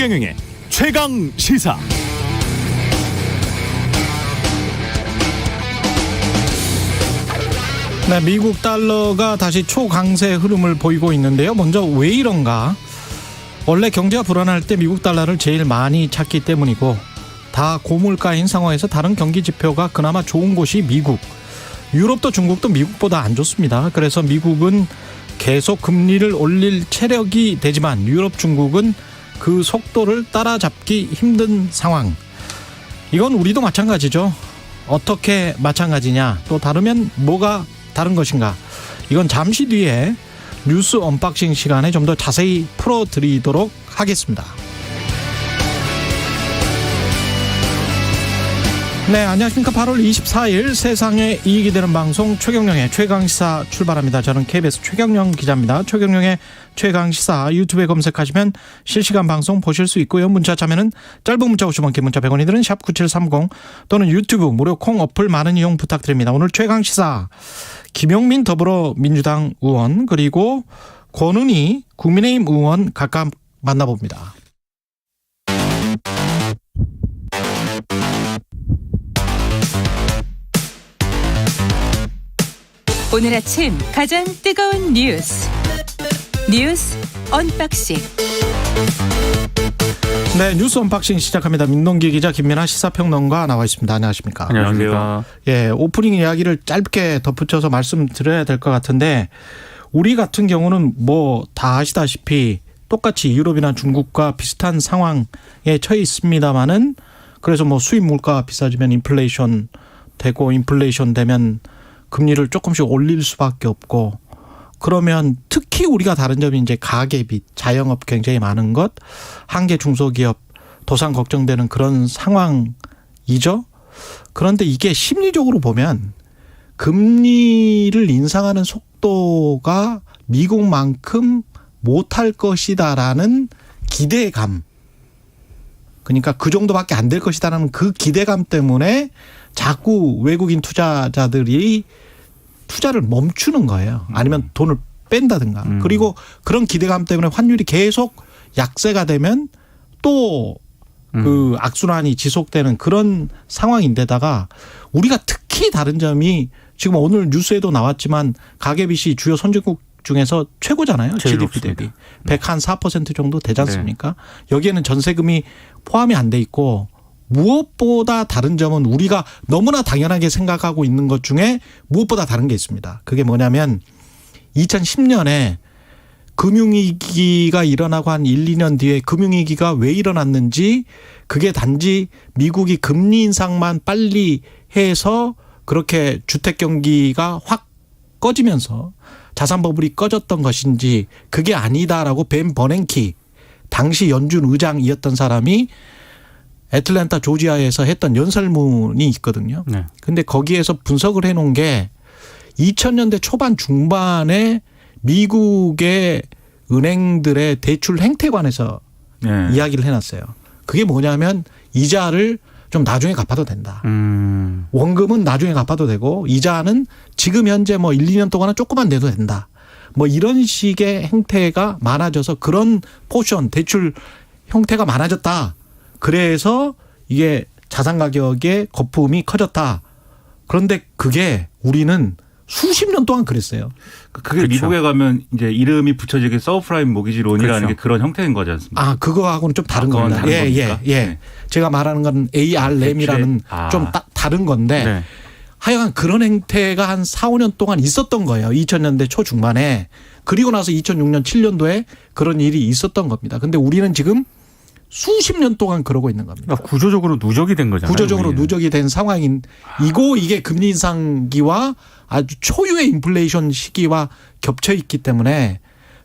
최경영의 최강 시사. 네, 미국 달러가 다시 초강세 흐름을 보이고 있는데요. 먼저 왜 이런가? 원래 경제가 불안할 때 미국 달러를 제일 많이 찾기 때문이고, 다 고물가인 상황에서 다른 경기 지표가 그나마 좋은 곳이 미국. 유럽도 중국도 미국보다 안 좋습니다. 그래서 미국은 계속 금리를 올릴 체력이 되지만 유럽, 중국은 그 속도를 따라잡기 힘든 상황. 이건 우리도 마찬가지죠. 어떻게 마찬가지냐? 또 다르면 뭐가 다른 것인가? 이건 잠시 뒤에 뉴스 언박싱 시간에 좀 더 자세히 풀어드리도록 하겠습니다. 네, 안녕하십니까. 8월 24일 세상에 이익이 되는 방송 최경영의 최강시사 출발합니다. 저는 KBS 최경영 기자입니다. 최경영의 최강시사 유튜브에 검색하시면 실시간 방송 보실 수 있고요. 문자 참여는 짧은 문자 50원, 긴 문자 100원이 드는 샵 9730 또는 유튜브 무료 콩 어플 많은 이용 부탁드립니다. 오늘 최강시사 김용민 더불어민주당 의원 그리고 권은희 국민의힘 의원 각각 만나봅니다. 오늘 아침 가장 뜨거운 뉴스 언박싱. 네, 뉴스 언박싱 시작합니다. 민동기 기자, 김민아 시사평론가 나와 있습니다. 안녕하십니까? 안녕하세요. 예, 오프닝 이야기를 짧게 덧붙여서 말씀드려야 될 것 같은데, 우리 같은 경우는 뭐 다 아시다시피 똑같이 유럽이나 중국과 비슷한 상황에 처해 있습니다만은, 그래서 뭐 수입 물가가 비싸지면 인플레이션 되고, 인플레이션 되면 금리를 조금씩 올릴 수밖에 없고, 그러면 특히 우리가 다른 점이 이제 가계빚, 자영업 굉장히 많은 것, 한계 중소기업 도산 걱정되는 그런 상황이죠. 그런데 이게 심리적으로 보면 금리를 인상하는 속도가 미국만큼 못할 것이다라는 기대감. 그러니까 그 정도밖에 안 될 것이다라는 그 기대감 때문에 자꾸 외국인 투자자들이 투자를 멈추는 거예요. 아니면 돈을 뺀다든가. 그리고 그런 기대감 때문에 환율이 계속 약세가 되면 또 그 악순환이 지속되는 그런 상황인데다가 우리가 특히 다른 점이 지금 오늘 뉴스에도 나왔지만 가계빚이 주요 선진국 중에서 최고잖아요. GDP 대비. 104% 정도 되지 않습니까? 네. 여기에는 전세금이 포함이 안 돼 있고, 무엇보다 다른 점은 우리가 너무나 당연하게 생각하고 있는 것 중에 무엇보다 다른 게 있습니다. 그게 뭐냐면 2010년에 금융위기가 일어나고 한 1, 2년 뒤에 금융위기가 왜 일어났는지, 그게 단지 미국이 금리 인상만 빨리 해서 그렇게 주택 경기가 확 꺼지면서 자산 버블이 꺼졌던 것인지, 그게 아니다라고 벤 버냉키 당시 연준 의장이었던 사람이 애틀랜타 조지아에서 했던 연설문이 있거든요. 네. 근데 거기에서 분석을 해놓은 게 2000년대 초반 중반에 미국의 은행들의 대출 행태에 관해서 이야기를 해놨어요. 그게 뭐냐면 이자를 좀 나중에 갚아도 된다. 원금은 나중에 갚아도 되고 이자는 지금 현재 뭐 1, 2년 동안은 조금만 내도 된다. 뭐 이런 식의 행태가 많아져서 그런 포션, 대출 형태가 많아졌다. 그래서 이게 자산 가격의 거품이 커졌다. 그런데 그게 우리는 수십 년 동안 그랬어요. 그게 그렇죠. 미국에 가면 이제 이름이 붙여지게 서브프라임 모기지론이라는 그렇죠. 게 그런 형태인 거지 않습니까? 아, 그거하고는 좀 다른 겁니다. 예. 네. 제가 말하는 건 ARM이라는 좀 다른 건데 네. 하여간 그런 행태가 한 4, 5년 동안 있었던 거예요. 2000년대 초중반에. 그리고 나서 2006년, 7년도에 그런 일이 있었던 겁니다. 근데 우리는 지금 수십 년 동안 그러고 있는 겁니다. 그러니까 구조적으로 누적이 된 거잖아요. 구조적으로 우리는. 누적이 된 상황이고 이게 금리 인상기와 아주 초유의 인플레이션 시기와 겹쳐 있기 때문에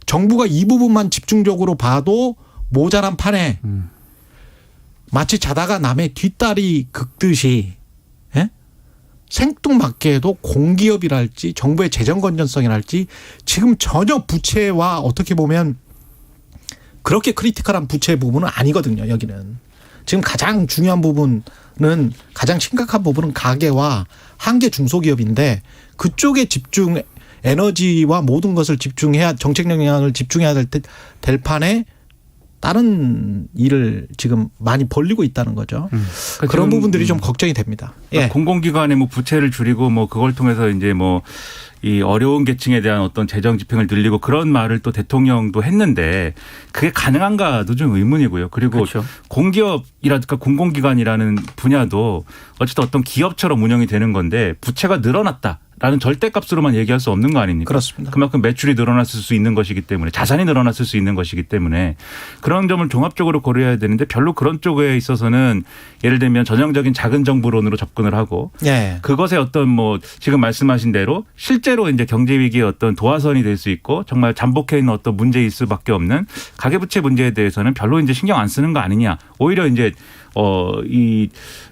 정부가 이 부분만 집중적으로 봐도 모자란 판에 마치 자다가 남의 뒷다리 긁듯이 생뚱맞게도 공기업이랄지 정부의 재정 건전성이랄지 지금 전혀 부채와 어떻게 보면 그렇게 크리티컬한 부채 부분은 아니거든요. 여기는. 지금 가장 중요한 부분은 가장 심각한 부분은 가계와 한계 중소기업인데 그쪽에 집중 에너지와 모든 것을 집중해야 정책 역량을 집중해야 될 판에 다른 일을 지금 많이 벌리고 있다는 거죠. 그러니까 그런 지금, 부분들이 좀 걱정이 됩니다. 예. 공공기관의 뭐 부채를 줄이고 뭐 그걸 통해서 이제 뭐 이 어려운 계층에 대한 어떤 재정 집행을 늘리고 그런 말을 또 대통령도 했는데 그게 가능한가도 좀 의문이고요. 그리고 그렇죠. 공기업이라든가 공공기관이라는 분야도 어쨌든 어떤 기업처럼 운영이 되는 건데 부채가 늘어났다. 라는 절대값으로만 얘기할 수 없는 거 아닙니까? 그렇습니다. 그만큼 매출이 늘어났을 수 있는 것이기 때문에 자산이 늘어났을 수 있는 것이기 때문에 그런 점을 종합적으로 고려해야 되는데 별로 그런 쪽에 있어서는 예를 들면 전형적인 작은 정부론으로 접근을 하고 예. 그것의 어떤 뭐 지금 말씀하신 대로 실제로 이제 경제 위기의 어떤 도화선이 될 수 있고 정말 잠복해 있는 어떤 문제일 수밖에 없는 가계부채 문제에 대해서는 별로 이제 신경 안 쓰는 거 아니냐. 오히려 이제 이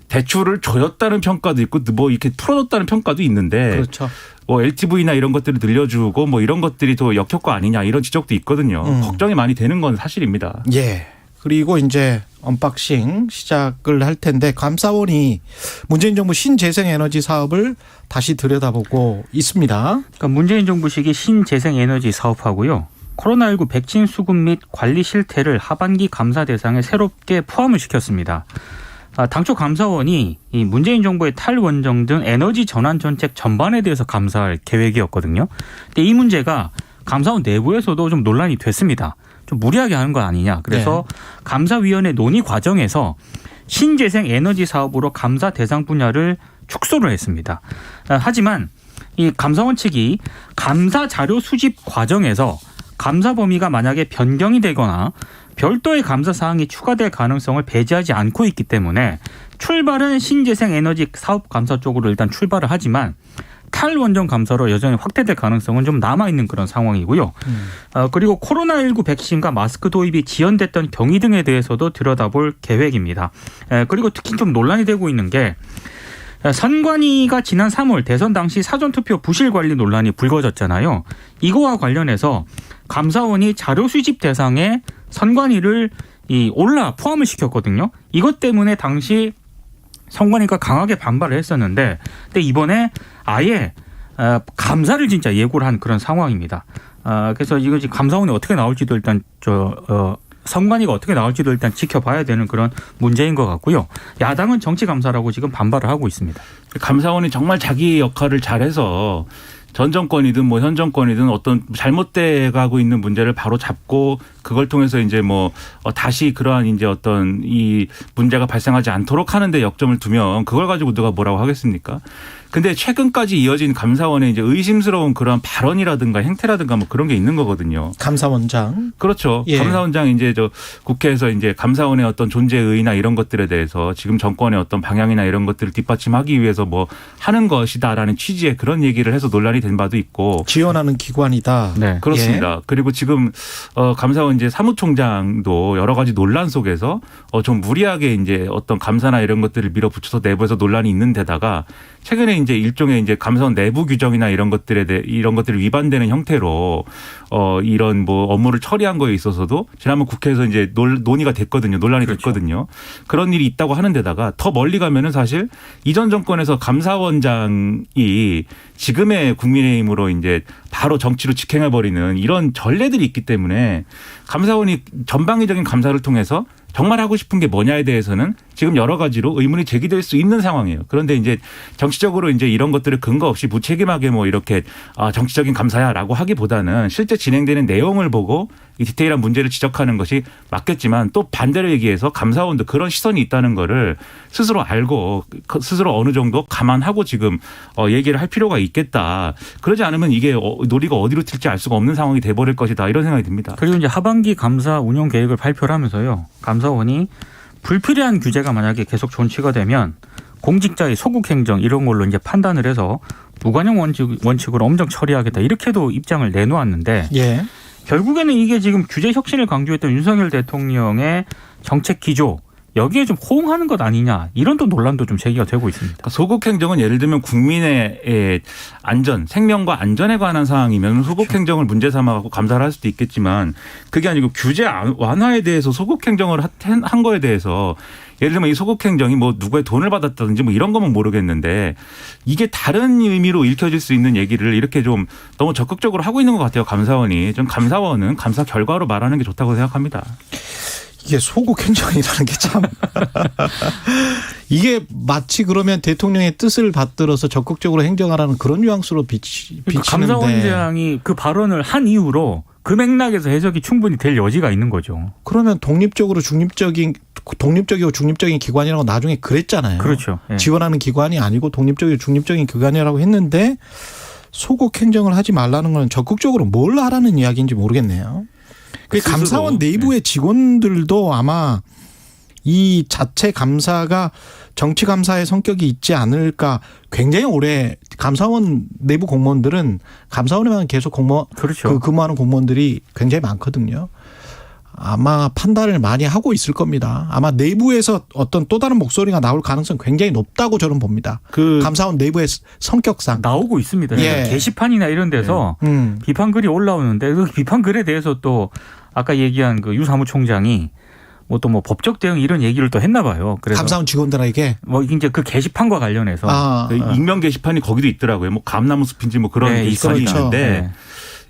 대출을 조였다는 평가도 있고 뭐 이렇게 풀어줬다는 평가도 있는데 그렇죠. 뭐 LTV나 이런 것들을 늘려주고 뭐 이런 것들이 더 역효과 아니냐 이런 지적도 있거든요. 걱정이 많이 되는 건 사실입니다. 예. 그리고 이제 언박싱 시작을 할 텐데 감사원이 문재인 정부 신재생에너지 사업을 다시 들여다보고 있습니다. 그러니까 문재인 정부 시기 신재생에너지 사업하고요. 코로나19 백신 수급 및 관리 실태를 하반기 감사 대상에 새롭게 포함을 시켰습니다. 당초 감사원이 이 문재인 정부의 탈원정 등 에너지 전환 정책 전반에 대해서 감사할 계획이었거든요. 근데 이 문제가 감사원 내부에서도 좀 논란이 됐습니다. 좀 무리하게 하는 거 아니냐. 그래서 감사위원회 논의 과정에서 신재생 에너지 사업으로 감사 대상 분야를 축소를 했습니다. 하지만 이 감사원 측이 감사 자료 수집 과정에서 감사 범위가 만약에 변경이 되거나 별도의 감사 사항이 추가될 가능성을 배제하지 않고 있기 때문에 출발은 신재생 에너지 사업 감사 쪽으로 일단 출발을 하지만 탈원전 감사로 여전히 확대될 가능성은 좀 남아있는 그런 상황이고요. 그리고 코로나19 백신과 마스크 도입이 지연됐던 경위 등에 대해서도 들여다볼 계획입니다. 그리고 특히 좀 논란이 되고 있는 게 선관위가 지난 3월 대선 당시 사전투표 부실 관리 논란이 불거졌잖아요. 이거와 관련해서 감사원이 자료 수집 대상에 선관위를 포함을 시켰거든요. 이것 때문에 당시 선관위가 강하게 반발을 했었는데, 근데 이번에 아예 감사를 진짜 예고를 한 그런 상황입니다. 그래서 이거 감사원이 어떻게 나올지도 일단 선관위가 어떻게 나올지도 일단 지켜봐야 되는 그런 문제인 것 같고요. 야당은 정치 감사라고 지금 반발을 하고 있습니다. 감사원이 정말 자기 역할을 잘해서 전 정권이든 뭐 현 정권이든 어떤 잘못돼 가고 있는 문제를 바로 잡고 그걸 통해서 이제 뭐 다시 그러한 이제 어떤 이 문제가 발생하지 않도록 하는데 역점을 두면 그걸 가지고 누가 뭐라고 하겠습니까? 근데 최근까지 이어진 감사원의 이제 의심스러운 그런 발언이라든가 행태라든가 뭐 그런 게 있는 거거든요. 감사원장. 그렇죠. 예. 감사원장 이제 국회에서 이제 감사원의 어떤 존재 의의나 이런 것들에 대해서 지금 정권의 어떤 방향이나 이런 것들을 뒷받침하기 위해서 뭐 하는 것이다라는 취지의 그런 얘기를 해서 논란이 된 바도 있고. 지원하는 기관이다. 네. 그렇습니다. 예. 그리고 지금 감사원 이제 사무총장도 여러 가지 논란 속에서 좀 무리하게 이제 어떤 감사나 이런 것들을 밀어붙여서 내부에서 논란이 있는 데다가 최근에 이제 일종의 이제 감사원 내부 규정이나 이런 것들에 대해 이런 것들이 위반되는 형태로 이런 뭐 업무를 처리한 거에 있어서도 지난번 국회에서 이제 논의가 됐거든요. 논란이 그렇죠. 됐거든요. 그런 일이 있다고 하는 데다가 더 멀리 가면은 사실 이전 정권에서 감사원장이 지금의 국민의힘으로 이제 바로 정치로 직행해 버리는 이런 전례들이 있기 때문에 감사원이 전방위적인 감사를 통해서 정말 하고 싶은 게 뭐냐에 대해서는 지금 여러 가지로 의문이 제기될 수 있는 상황이에요. 그런데 이제 정치적으로 이제 이런 것들을 근거 없이 무책임하게 뭐 이렇게 정치적인 감사야라고 하기보다는 실제 진행되는 내용을 보고 이 디테일한 문제를 지적하는 것이 맞겠지만 또 반대로 얘기해서 감사원도 그런 시선이 있다는 거를 스스로 알고 스스로 어느 정도 감안하고 지금 얘기를 할 필요가 있겠다. 그러지 않으면 이게 논의가 어디로 튈지 알 수가 없는 상황이 돼버릴 것이다. 이런 생각이 듭니다. 그리고 이제 하반기 감사 운영 계획을 발표를 하면서요. 감사원이 불필요한 규제가 만약에 계속 존치가 되면 공직자의 소극 행정 이런 걸로 이제 판단을 해서 무관용 원칙으로 엄정 처리하겠다. 이렇게도 입장을 내놓았는데 예. 결국에는 이게 지금 규제 혁신을 강조했던 윤석열 대통령의 정책 기조 여기에 좀 호응하는 것 아니냐 이런 또 논란도 좀 제기가 되고 있습니다. 그러니까 소극 행정은 예를 들면 국민의 안전, 생명과 안전에 관한 사항이면 소극 행정을 문제 삼아갖고 감사를 할 수도 있겠지만 그게 아니고 규제 완화에 대해서 소극 행정을 한 거에 대해서 예를 들면 이 소극 행정이 뭐 누구의 돈을 받았다든지 뭐 이런 거면 모르겠는데 이게 다른 의미로 읽혀질 수 있는 얘기를 이렇게 좀 너무 적극적으로 하고 있는 것 같아요. 감사원이. 좀 감사원은 감사 결과로 말하는 게 좋다고 생각합니다. 이게 소국 행정이라는 게 참 이게 마치 그러면 대통령의 뜻을 받들어서 적극적으로 행정하라는 그런 뉘앙스로 비치는데 감사원장이 그 발언을 한 이후로 그 맥락에서 해석이 충분히 될 여지가 있는 거죠. 그러면 독립적이고 중립적인 기관이라고 나중에 그랬잖아요. 그렇죠. 예. 지원하는 기관이 아니고 독립적이고 중립적인 기관이라고 했는데 소국 행정을 하지 말라는 건 적극적으로 뭘 하라는 이야기인지 모르겠네요. 그 감사원 내부의 직원들도 아마 이 자체 감사가 정치 감사의 성격이 있지 않을까. 굉장히 오래 감사원 내부 공무원들은 감사원에만 계속 그렇죠. 근무하는 공무원들이 굉장히 많거든요. 아마 판단을 많이 하고 있을 겁니다. 아마 내부에서 어떤 또 다른 목소리가 나올 가능성 굉장히 높다고 저는 봅니다. 그 감사원 내부의 성격상 나오고 있습니다. 예. 게시판이나 이런 데서 비판 글이 올라오는데 그 비판 글에 대해서 또 아까 얘기한 그 유 사무총장이 뭐 또 뭐 법적 대응 이런 얘기를 또 했나 봐요. 그래서 감사원 직원들에게 뭐 이제 그 게시판과 관련해서 그 익명 게시판이 거기도 있더라고요. 뭐 감나무 숲인지 뭐 그런 네, 게시판이 그렇죠. 있는데 네.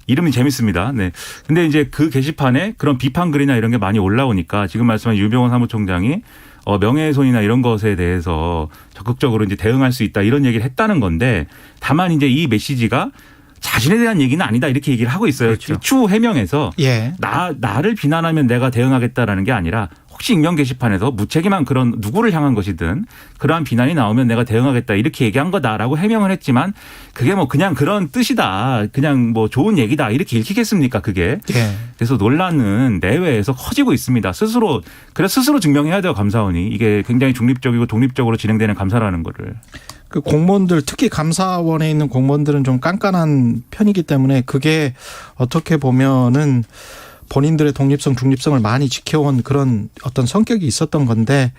이름이 재밌습니다. 네. 근데 이제 그 게시판에 그런 비판 글이나 이런 게 많이 올라오니까 지금 말씀한 유병원 사무총장이 명예훼손이나 이런 것에 대해서 적극적으로 이제 대응할 수 있다 이런 얘기를 했다는 건데 다만 이제 이 메시지가 자신에 대한 얘기는 아니다 이렇게 얘기를 하고 있어요. 그렇죠. 추후 해명에서 예. 나를 비난하면 내가 대응하겠다라는 게 아니라 혹시 익명 게시판에서 무책임한 그런 누구를 향한 것이든 그러한 비난이 나오면 내가 대응하겠다 이렇게 얘기한 거다라고 해명을 했지만 그게 뭐 그냥 그런 뜻이다. 그냥 뭐 좋은 얘기다. 이렇게 읽히겠습니까 그게. 예. 그래서 논란은 내외에서 커지고 있습니다. 그래서 스스로 증명해야 돼요 감사원이. 이게 굉장히 중립적이고 독립적으로 진행되는 감사라는 거를. 그 공무원들 특히 감사원에 있는 공무원들은 좀 깐깐한 편이기 때문에 그게 어떻게 보면은 본인들의 독립성, 중립성을 많이 지켜온 그런 어떤 성격이 있었던 건데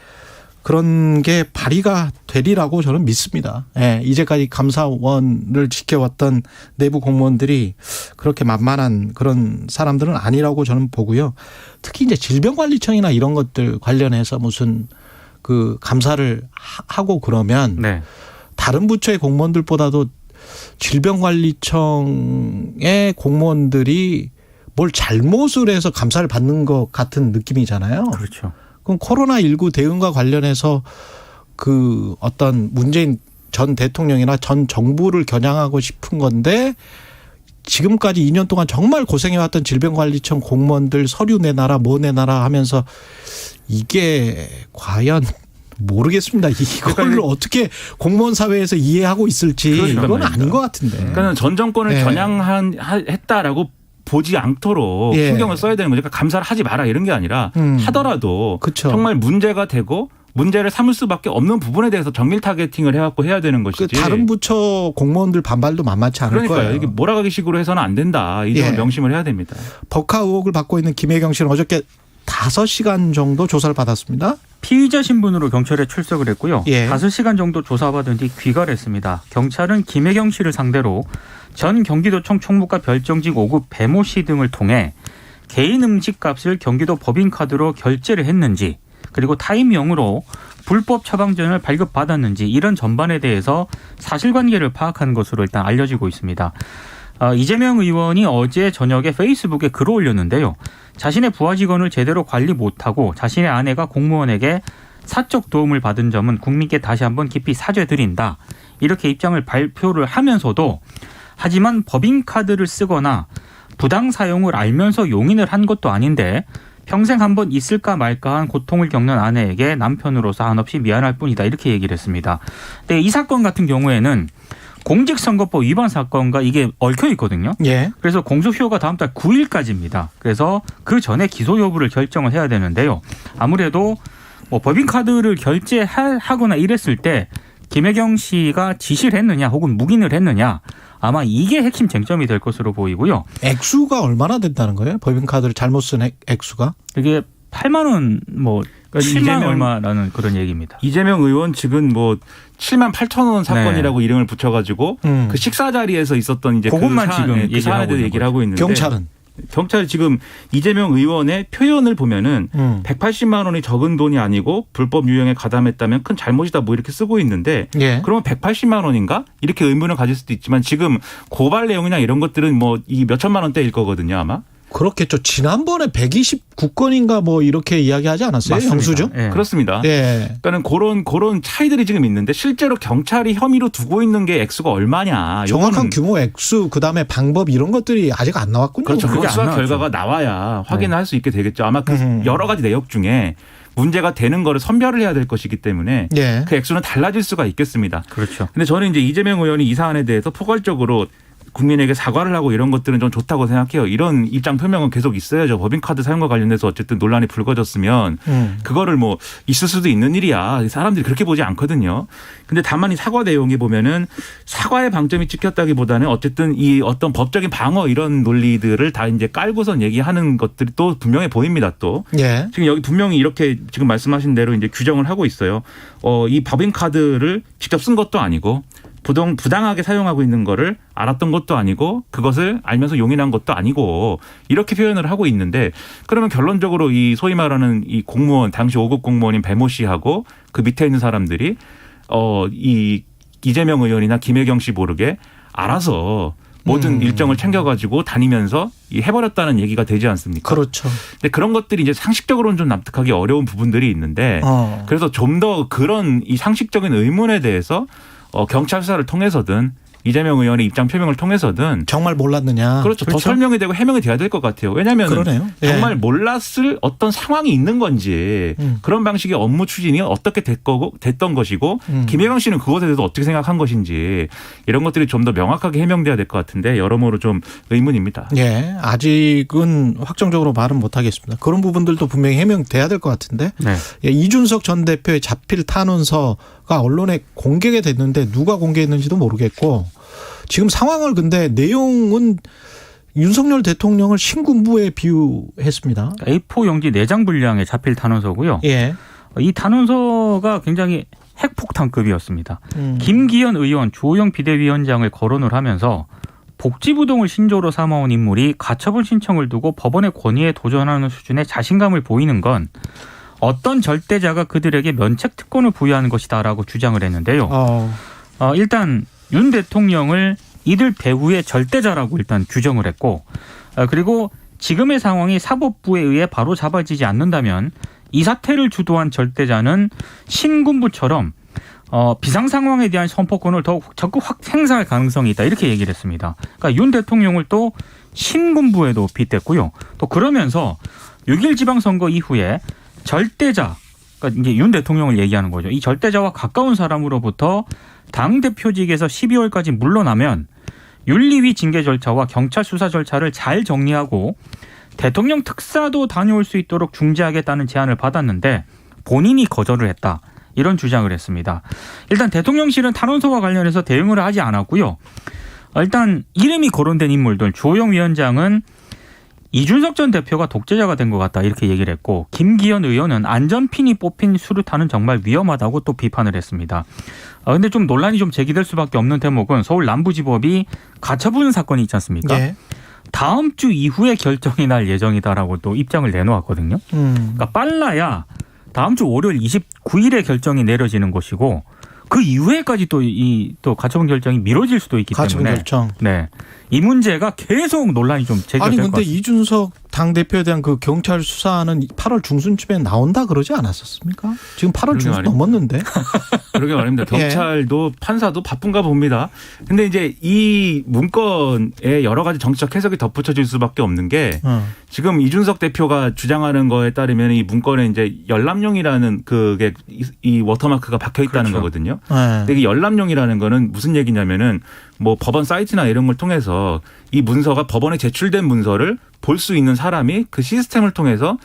그런 게 발휘가 되리라고 저는 믿습니다. 예, 이제까지 감사원을 지켜왔던 내부 공무원들이 그렇게 만만한 그런 사람들은 아니라고 저는 보고요. 특히 이제 질병관리청이나 이런 것들 관련해서 무슨 그 감사를 하고 그러면 네. 다른 부처의 공무원들보다도 질병관리청의 공무원들이 뭘 잘못을 해서 감사를 받는 것 같은 느낌이잖아요. 그렇죠. 그럼 코로나19 대응과 관련해서 그 어떤 문재인 전 대통령이나 전 정부를 겨냥하고 싶은 건데 지금까지 2년 동안 정말 고생해왔던 질병관리청 공무원들 서류 내놔라 뭐 내놔라 하면서 이게 과연 모르겠습니다. 이걸 어떻게 공무원 사회에서 이해하고 있을지 이건 아닌 것 같은데. 그러니까 전 정권을 네. 겨냥했다라고 보지 않도록 예. 신경을 써야 되는 거죠. 그러니까 감사를 하지 마라 이런 게 아니라 하더라도 그쵸. 정말 문제가 되고 문제를 삼을 수밖에 없는 부분에 대해서 정밀 타겟팅을 해갖고 해야 되는 것이지. 그 다른 부처 공무원들 반발도 만만치 않을 그러니까요. 거예요. 이게 몰아가기식으로 해서는 안 된다. 이 점을 예. 명심을 해야 됩니다. 법카 의혹을 받고 있는 김혜경 씨는 어저께 5시간 정도 조사를 받았습니다. 피의자 신분으로 경찰에 출석을 했고요. 예. 5시간 정도 조사받은 뒤 귀가를 했습니다. 경찰은 김혜경 씨를 상대로 전 경기도청 총무과 별정직 5급 배모 씨 등을 통해 개인 음식값을 경기도 법인카드로 결제를 했는지 그리고 타임용으로 불법 처방전을 발급받았는지 이런 전반에 대해서 사실관계를 파악한 것으로 일단 알려지고 있습니다. 이재명 의원이 어제 저녁에 페이스북에 글을 올렸는데요. 자신의 부하 직원을 제대로 관리 못하고 자신의 아내가 공무원에게 사적 도움을 받은 점은 국민께 다시 한번 깊이 사죄드린다. 이렇게 입장을 발표를 하면서도 하지만 법인카드를 쓰거나 부당 사용을 알면서 용인을 한 것도 아닌데 평생 한번 있을까 말까한 고통을 겪는 아내에게 남편으로서 한없이 미안할 뿐이다. 이렇게 얘기를 했습니다. 근데 이 사건 같은 경우에는 공직선거법 위반 사건과 이게 얽혀 있거든요. 예. 그래서 공소시효가 다음 달 9일까지입니다. 그래서 그 전에 기소 여부를 결정을 해야 되는데요. 아무래도 뭐 법인카드를 결제하거나 이랬을 때 김혜경 씨가 지시를 했느냐 혹은 묵인을 했느냐 아마 이게 핵심 쟁점이 될 것으로 보이고요. 액수가 얼마나 된다는 거예요? 법인카드를 잘못 쓴 액수가? 이게 8만 원, 뭐 그러니까 7만 얼마라는 그런 얘기입니다. 이재명 의원 측은 뭐 7만 8천 원 사건이라고 이름을 붙여가지고 그 식사 자리에서 있었던 이제 그것만 지금 그 사안에 대해 얘기를 하고 있는데 경찰은 지금 이재명 의원의 표현을 보면은 180만 원이 적은 돈이 아니고 불법 유형에 가담했다면 큰 잘못이다 뭐 이렇게 쓰고 있는데 예. 그러면 180만 원인가 이렇게 의문을 가질 수도 있지만 지금 고발 내용이나 이런 것들은 뭐 이 몇천만 원대일 거거든요 아마. 그렇겠죠. 지난번에 129건인가 뭐 이렇게 이야기하지 않았어요? 맞습니다. 영수증? 예. 그렇습니다. 예. 그러니까는 그런 차이들이 지금 있는데 실제로 경찰이 혐의로 두고 있는 게 액수가 얼마냐. 정확한 요거는 규모, 액수, 그다음에 방법 이런 것들이 아직 안 나왔군요. 그렇죠. 그게 그 안 수사 나왔죠. 결과가 나와야 확인을 할 수 있게 되겠죠. 아마 그 여러 가지 내역 중에 문제가 되는 거를 선별을 해야 될 것이기 때문에 예. 그 액수는 달라질 수가 있겠습니다. 그렇죠. 근데 저는 이제 이재명 의원이 이 사안에 대해서 포괄적으로 국민에게 사과를 하고 이런 것들은 좀 좋다고 생각해요. 이런 입장 표명은 계속 있어야죠. 법인카드 사용과 관련해서 어쨌든 논란이 불거졌으면 그거를 뭐 있을 수도 있는 일이야. 사람들이 그렇게 보지 않거든요. 근데 다만 이 사과 내용이 보면은 사과의 방점이 찍혔다기보다는 어쨌든 이 어떤 법적인 방어 이런 논리들을 다 이제 깔고선 얘기하는 것들이 또 분명해 보입니다. 또 예. 지금 여기 분명히 이렇게 지금 말씀하신 대로 이제 규정을 하고 있어요. 이 법인카드를 직접 쓴 것도 아니고 부당하게 사용하고 있는 거를 알았던 것도 아니고 그것을 알면서 용인한 것도 아니고 이렇게 표현을 하고 있는데 그러면 결론적으로 이 소위 말하는 이 공무원 당시 5급 공무원인 배모 씨하고 그 밑에 있는 사람들이 이 이재명 의원이나 김혜경 씨 모르게 알아서 모든 일정을 챙겨가지고 다니면서 해버렸다는 얘기가 되지 않습니까? 그렇죠. 근데 그런 것들이 이제 상식적으로는 좀 납득하기 어려운 부분들이 있는데 그래서 좀 더 그런 이 상식적인 의문에 대해서 경찰 수사를 통해서든 이재명 의원의 입장 표명을 통해서든 정말 몰랐느냐. 그렇죠. 더 설명이 되고 해명이 돼야 될 것 같아요. 왜냐하면 그러네요. 예. 정말 몰랐을 어떤 상황이 있는 건지 그런 방식의 업무 추진이 어떻게 됐던 것이고 김혜경 씨는 그것에 대해서 어떻게 생각한 것인지 이런 것들이 좀 더 명확하게 해명돼야 될 것 같은데 여러모로 좀 의문입니다. 예. 아직은 확정적으로 말은 못하겠습니다. 그런 부분들도 분명히 해명돼야 될 것 같은데 네. 예, 이준석 전 대표의 자필 탄원서가 언론에 공개가 됐는데 누가 공개했는지도 모르겠고 지금 상황을 근데 내용은 윤석열 대통령을 신군부에 비유했습니다. A4 용지 4장 분량의 자필 탄원서고요. 예. 이 탄원서가 굉장히 핵폭탄급이었습니다. 김기현 의원, 주호영 비대위원장을 거론을 하면서 복지부동을 신조로 삼아온 인물이 가처분 신청을 두고 법원의 권위에 도전하는 수준의 자신감을 보이는 건 어떤 절대자가 그들에게 면책 특권을 부여하는 것이다라고 주장을 했는데요. 일단 윤 대통령을 이들 배후의 절대자라고 일단 규정을 했고 그리고 지금의 상황이 사법부에 의해 바로 잡아지지 않는다면 이 사태를 주도한 절대자는 신군부처럼 비상 상황에 대한 선포권을 더욱 적극 행사할 가능성이 있다 이렇게 얘기를 했습니다. 그러니까 윤 대통령을 또 신군부에도 빗댔고요. 또 그러면서 6.1 지방선거 이후에 절대자, 그러니까 이제 윤 대통령을 얘기하는 거죠. 이 절대자와 가까운 사람으로부터 당대표직에서 12월까지 물러나면 윤리위 징계 절차와 경찰 수사 절차를 잘 정리하고 대통령 특사도 다녀올 수 있도록 중지하겠다는 제안을 받았는데 본인이 거절을 했다. 이런 주장을 했습니다. 일단 대통령실은 탄원서와 관련해서 대응을 하지 않았고요. 일단 이름이 거론된 인물들 주호영 위원장은 이준석 전 대표가 독재자가 된 것 같다 이렇게 얘기를 했고 김기현 의원은 안전핀이 뽑힌 수류탄은 정말 위험하다고 또 비판을 했습니다. 그런데 좀 논란이 좀 제기될 수밖에 없는 대목은 서울 남부지법이 가처분 사건이 있지 않습니까? 예. 다음 주 이후에 결정이 날 예정이다라고 또 입장을 내놓았거든요. 그러니까 빨라야 다음 주 월요일 29일에 결정이 내려지는 것이고 그 이후에까지 또 가처분 결정이 미뤄질 수도 있기 가처분 때문에 결정. 네. 이 문제가 계속 논란이 좀 제기될 것 아니 같습니다. 근데 이준석 당대표에 대한 그 경찰 수사는 8월 중순쯤에 나온다 그러지 않았었습니까? 지금 8월 중순 넘었는데. 그러게 말입니다. 경찰도 판사도 바쁜가 봅니다. 근데 이제 이 문건에 여러 가지 정치적 해석이 덧붙여질 수밖에 없는 게 지금 이준석 대표가 주장하는 거에 따르면 이 문건에 이제 열람용이라는 그게 이 워터마크가 박혀 있다는 그렇죠. 거거든요. 근데 이 열람용이라는 거는 무슨 얘기냐면은 뭐 법원 사이트나 이런 걸 통해서 이 문서가 법원에 제출된 문서를 볼 수 있는 사람이 그 시스템을 통해서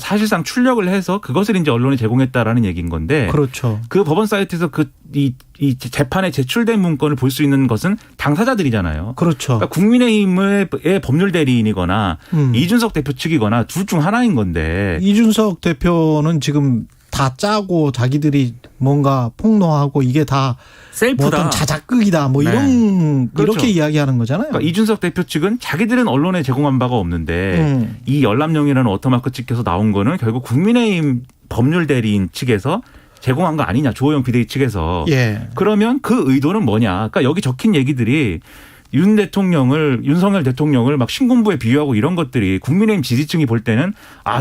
사실상 출력을 해서 그것을 이제 언론에 제공했다라는 얘기인 건데. 그렇죠. 그 법원 사이트에서 이 재판에 제출된 문건을 볼 수 있는 것은 당사자들이잖아요. 그렇죠. 그러니까 국민의힘의 법률 대리인이거나 이준석 대표 측이거나 둘 중 하나인 건데. 이준석 대표는 지금 다 짜고 자기들이 뭔가 폭로하고 이게 다 셀프다. 뭐 어떤 자작극이다 뭐 네. 이런 그렇죠. 이렇게 이야기하는 거잖아요. 그러니까 이준석 대표 측은 자기들은 언론에 제공한 바가 없는데 이 열람용이라는 워터마크 찍혀서 나온 거는 결국 국민의힘 법률 대리인 측에서 제공한 거 아니냐. 주호영 비대위 측에서. 예. 그러면 그 의도는 뭐냐. 그러니까 여기 적힌 얘기들이 윤석열 대통령을 막 신군부에 비유하고 이런 것들이 국민의힘 지지층이 볼 때는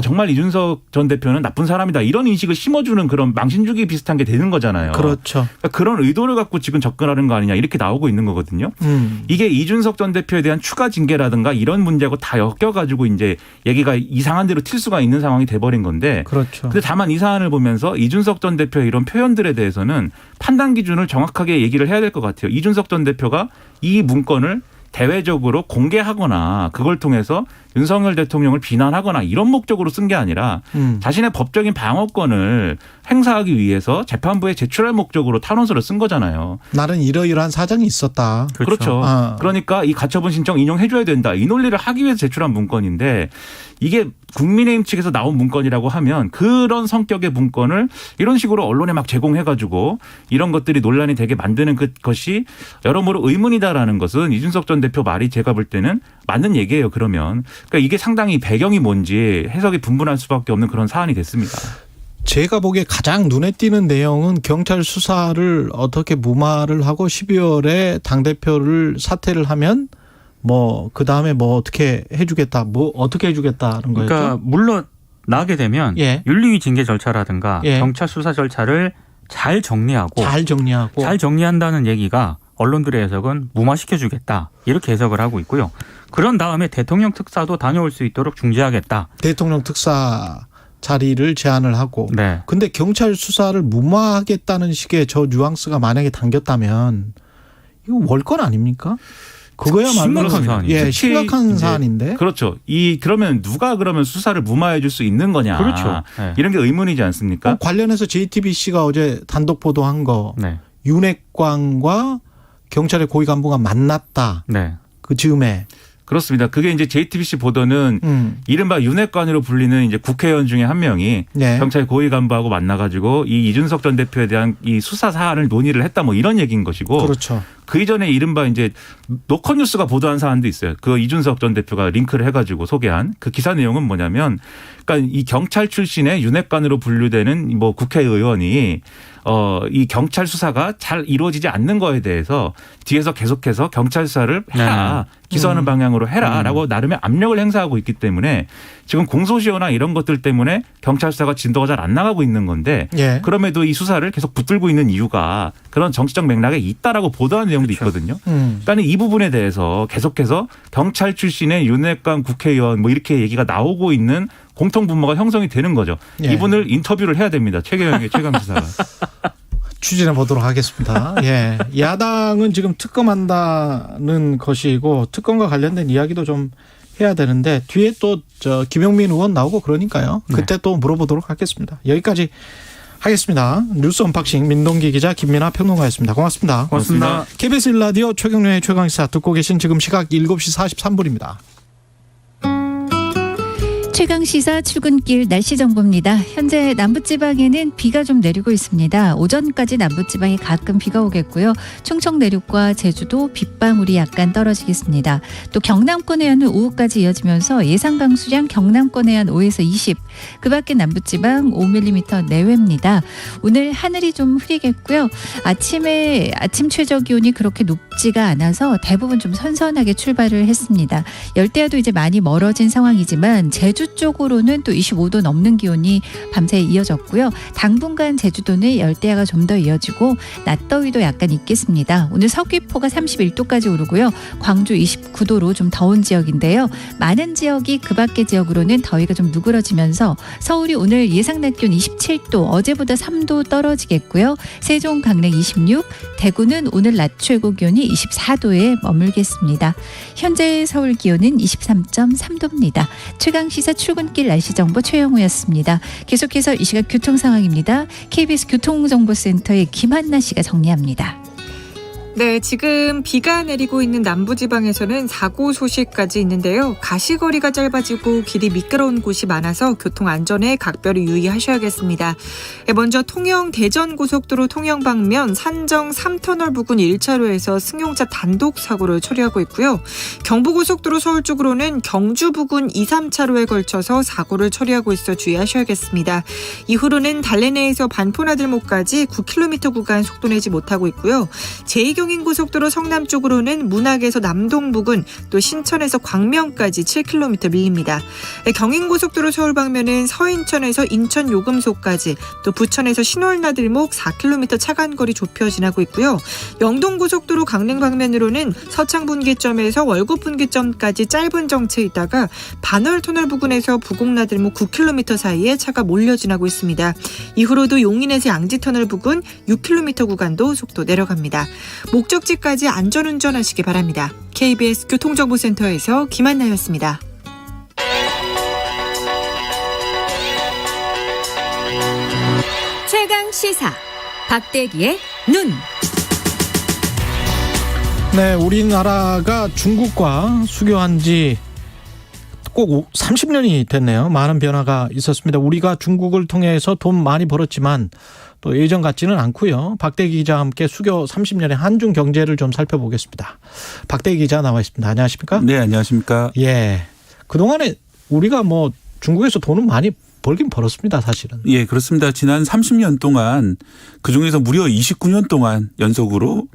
정말 이준석 전 대표는 나쁜 사람이다 이런 인식을 심어주는 그런 망신주기 비슷한 게 되는 거잖아요. 그렇죠. 그러니까 그런 의도를 갖고 지금 접근하는 거 아니냐 이렇게 나오고 있는 거거든요. 이게 이준석 전 대표에 대한 추가 징계라든가 이런 문제하고 다 엮여가지고 이제 얘기가 이상한 대로 튈 수가 있는 상황이 돼버린 건데. 그렇죠. 근데 다만 이 사안을 보면서 이준석 전 대표의 이런 표현들에 대해서는 판단 기준을 정확하게 얘기를 해야 될 것 같아요. 이준석 전 대표가 이 문건을 대외적으로 공개하거나 그걸 통해서 윤석열 대통령을 비난하거나 이런 목적으로 쓴 게 아니라 자신의 법적인 방어권을 행사하기 위해서 재판부에 제출할 목적으로 탄원서를 쓴 거잖아요. 나는 이러이러한 사정이 있었다. 그렇죠. 그러니까 이 가처분 신청 인용해 줘야 된다. 이 논리를 하기 위해서 제출한 문건인데 이게 국민의힘 측에서 나온 문건이라고 하면 그런 성격의 문건을 이런 식으로 언론에 막 제공해가지고 이런 것들이 논란이 되게 만드는 것이 여러모로 의문이다라는 것은 이준석 전 대표 말이 제가 볼 때는 맞는 얘기예요. 그러면. 그러니까 이게 상당히 배경이 뭔지 해석이 분분할 수밖에 없는 그런 사안이 됐습니다. 제가 보기에 가장 눈에 띄는 내용은 경찰 수사를 어떻게 무마를 하고 12월에 당대표를 사퇴를 하면 그 다음에 어떻게 해주겠다, 어떻게 해주겠다는 거였죠. 그러니까 물러나게 되면 예. 윤리위 징계 절차라든가 예. 경찰 수사 절차를 잘 정리하고 잘 정리한다는 얘기가 언론들의 해석은 무마시켜주겠다 이렇게 해석을 하고 있고요. 그런 다음에 대통령 특사도 다녀올 수 있도록 중지하겠다. 대통령 특사 자리를 제안을 하고. 네. 근데 경찰 수사를 무마하겠다는 식의 저 뉘앙스가 만약에 담겼다면 이거 월권 아닙니까? 그거야말로 심각한 사안인데. 그렇죠. 그러면 누가 수사를 무마해 줄 수 있는 거냐. 그렇죠. 네. 이런 게 의문이지 않습니까? 관련해서 JTBC가 어제 단독 보도한 거. 네. 윤핵관과 경찰의 고위 간부가 만났다. 네. 그 즈음에. 그렇습니다. 그게 이제 JTBC 보도는 이른바 윤핵관으로 불리는 이제 국회의원 중에 한 명이 네. 경찰 고위 간부하고 만나가지고 이 이준석 전 대표에 대한 이 수사 사안을 논의를 했다 이런 얘기인 것이고. 그렇죠. 그 이전에 이른바 이제 노컷뉴스가 보도한 사안도 있어요. 그 이준석 전 대표가 링크를 해가지고 소개한 그 기사 내용은 뭐냐면, 그러니까 이 경찰 출신의 윤핵관으로 분류되는 국회의원이 이 경찰 수사가 잘 이루어지지 않는 거에 대해서 뒤에서 계속해서 경찰 수사를 해라. 기소하는 방향으로 해라라고 나름의 압력을 행사하고 있기 때문에 지금 공소시효나 이런 것들 때문에 경찰 수사가 진도가 잘 안 나가고 있는 건데 예. 그럼에도 이 수사를 계속 붙들고 있는 이유가 그런 정치적 맥락에 있다라고 보도한 내용도 그렇죠. 있거든요. 그러니까 이 부분에 대해서 계속해서 경찰 출신의 윤핵관 국회의원 이렇게 얘기가 나오고 있는 공통 분모가 형성이 되는 거죠. 예. 이분을 인터뷰를 해야 됩니다. 최경영의 최강시사가. 추진해 보도록 하겠습니다. 예. 야당은 지금 특검한다는 것이고 특검과 관련된 이야기도 좀 해야 되는데 뒤에 또 김용민 의원 나오고 그러니까요. 그때 또 물어보도록 하겠습니다. 여기까지 하겠습니다. 뉴스 언박싱 민동기 기자 김민아 평론가였습니다. 고맙습니다. 고맙습니다. KBS 1라디오 최경련의 최강시사 듣고 계신 지금 시각 7시 43분입니다. 최강시사 출근길 날씨 정보입니다. 현재 남부지방에는 비가 좀 내리고 있습니다. 오전까지 남부지방에 가끔 비가 오겠고요. 충청 내륙과 제주도 빗방울이 약간 떨어지겠습니다. 또 경남권 해안은 오후까지 이어지면서 예상 강수량 경남권 해안 5에서 20, 그 밖에 남부지방 5mm 내외입니다. 오늘 하늘이 좀 흐리겠고요. 아침 최저 기온이 그렇게 높지가 않아서 대부분 좀 선선하게 출발을 했습니다. 열대야도 이제 많이 멀어진 상황이지만 제주 쪽으로는 또 25도 넘는 기온이 밤새 이어졌고요. 당분간 제주도는 열대야가 좀 더 이어지고 낮더위도 약간 있겠습니다. 오늘 서귀포가 31도까지 오르고요. 광주 29도로 좀 더운 지역인데요. 많은 지역이 그 밖의 지역으로는 더위가 좀 누그러지면서 서울이 오늘 예상 낮 기온 27도, 어제보다 3도 떨어지겠고요. 세종, 강릉 26, 대구는 오늘 낮 최고 기온이 24도에 머물겠습니다. 현재 서울 기온은 23.3도입니다. 최강시사 출근길 날씨 정보 최영우였습니다. 계속해서 이 시각 교통 상황입니다. KBS 교통정보센터의 김한나 씨가 정리합니다. 네, 지금 비가 내리고 있는 남부지방에서는 사고 소식까지 있는데요. 가시거리가 짧아지고 길이 미끄러운 곳이 많아서 교통 안전에 각별히 유의하셔야겠습니다. 먼저 통영 대전고속도로 통영 방면 산정 3터널 부근 1차로에서 승용차 단독 사고를 처리하고 있고요. 경부고속도로 서울 쪽으로는 경주 부근 2, 3차로에 걸쳐서 사고를 처리하고 있어 주의하셔야겠습니다. 이후로는 달래내에서 반포나들목까지 9km 구간 속도 내지 못하고 있고요. 제2 북경인고속도로 성남 쪽으로는 문학에서 남동 부근 또 신천에서 광명까지 7km 밀립니다. 경인고속도로 서울 방면은 서인천에서 인천 요금소까지 또 부천에서 신월나들목 4km 차간거리 좁혀 지나고 있고요. 영동고속도로 강릉 방면으로는 서창분기점에서 월곡분기점까지 짧은 정체에 있다가 반월터널 부근에서 부곡나들목 9km 사이에 차가 몰려 지나고 있습니다. 이후로도 용인에서 양지터널 부근 6km 구간도 속도 내려갑니다. 목적지까지 안전운전하시기 바랍니다. KBS 교통정보센터에서 김한나였습니다. 최강 시사 박대기의 눈. 네, 우리나라가 중국과 수교한 지 꼭 30년이 됐네요. 많은 변화가 있었습니다. 우리가 중국을 통해서 돈 많이 벌었지만 또 예전 같지는 않고요. 박대기 기자와 함께 수교 30년의 한중 경제를 좀 살펴보겠습니다. 박대기 기자 나와 있습니다. 안녕하십니까? 네, 안녕하십니까? 예. 그동안에 우리가 뭐 중국에서 돈은 많이 벌긴 벌었습니다, 사실은. 예, 그렇습니다. 지난 30년 동안 그중에서 무려 29년 동안 연속으로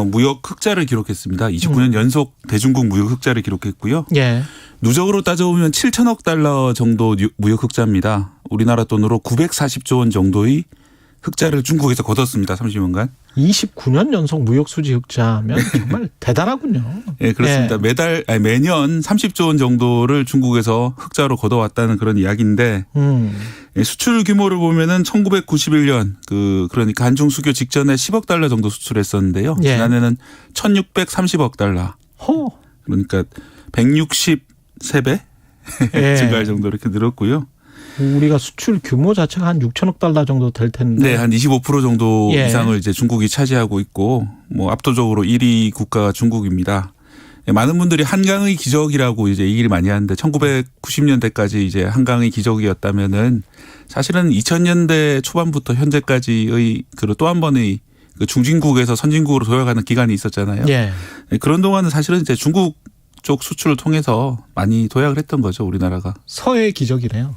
무역 흑자를 기록했습니다. 29년 연속 대중국 무역 흑자를 기록했고요. 예. 누적으로 따져보면 7천억 달러 정도 무역 흑자입니다. 우리나라 돈으로 940조 원 정도의 흑자를 중국에서 거뒀습니다. 30년간. 29년 연속 무역 수지 흑자면 정말 대단하군요. 예, 그렇습니다. 예. 매년 30조 원 정도를 중국에서 흑자로 거둬왔다는 그런 이야기인데 수출 규모를 보면은 1991년 그러니까 한중 수교 직전에 10억 달러 정도 수출했었는데요. 예. 지난해는 1,630억 달러. 그러니까 163배 예. 증가할 정도 이렇게 늘었고요. 우리가 수출 규모 자체가 한 6천억 달러 정도 될 텐데. 네, 한 25% 정도 예. 이상을 이제 중국이 차지하고 있고, 뭐 압도적으로 1위 국가가 중국입니다. 많은 분들이 한강의 기적이라고 이제 얘기를 많이 하는데 1990년대까지 이제 한강의 기적이었다면은 사실은 2000년대 초반부터 현재까지의 또 한 번의 그 중진국에서 선진국으로 도약하는 기간이 있었잖아요. 예. 그런 동안은 사실은 이제 중국 쪽 수출을 통해서 많이 도약을 했던 거죠, 우리나라가. 서해의 기적이네요.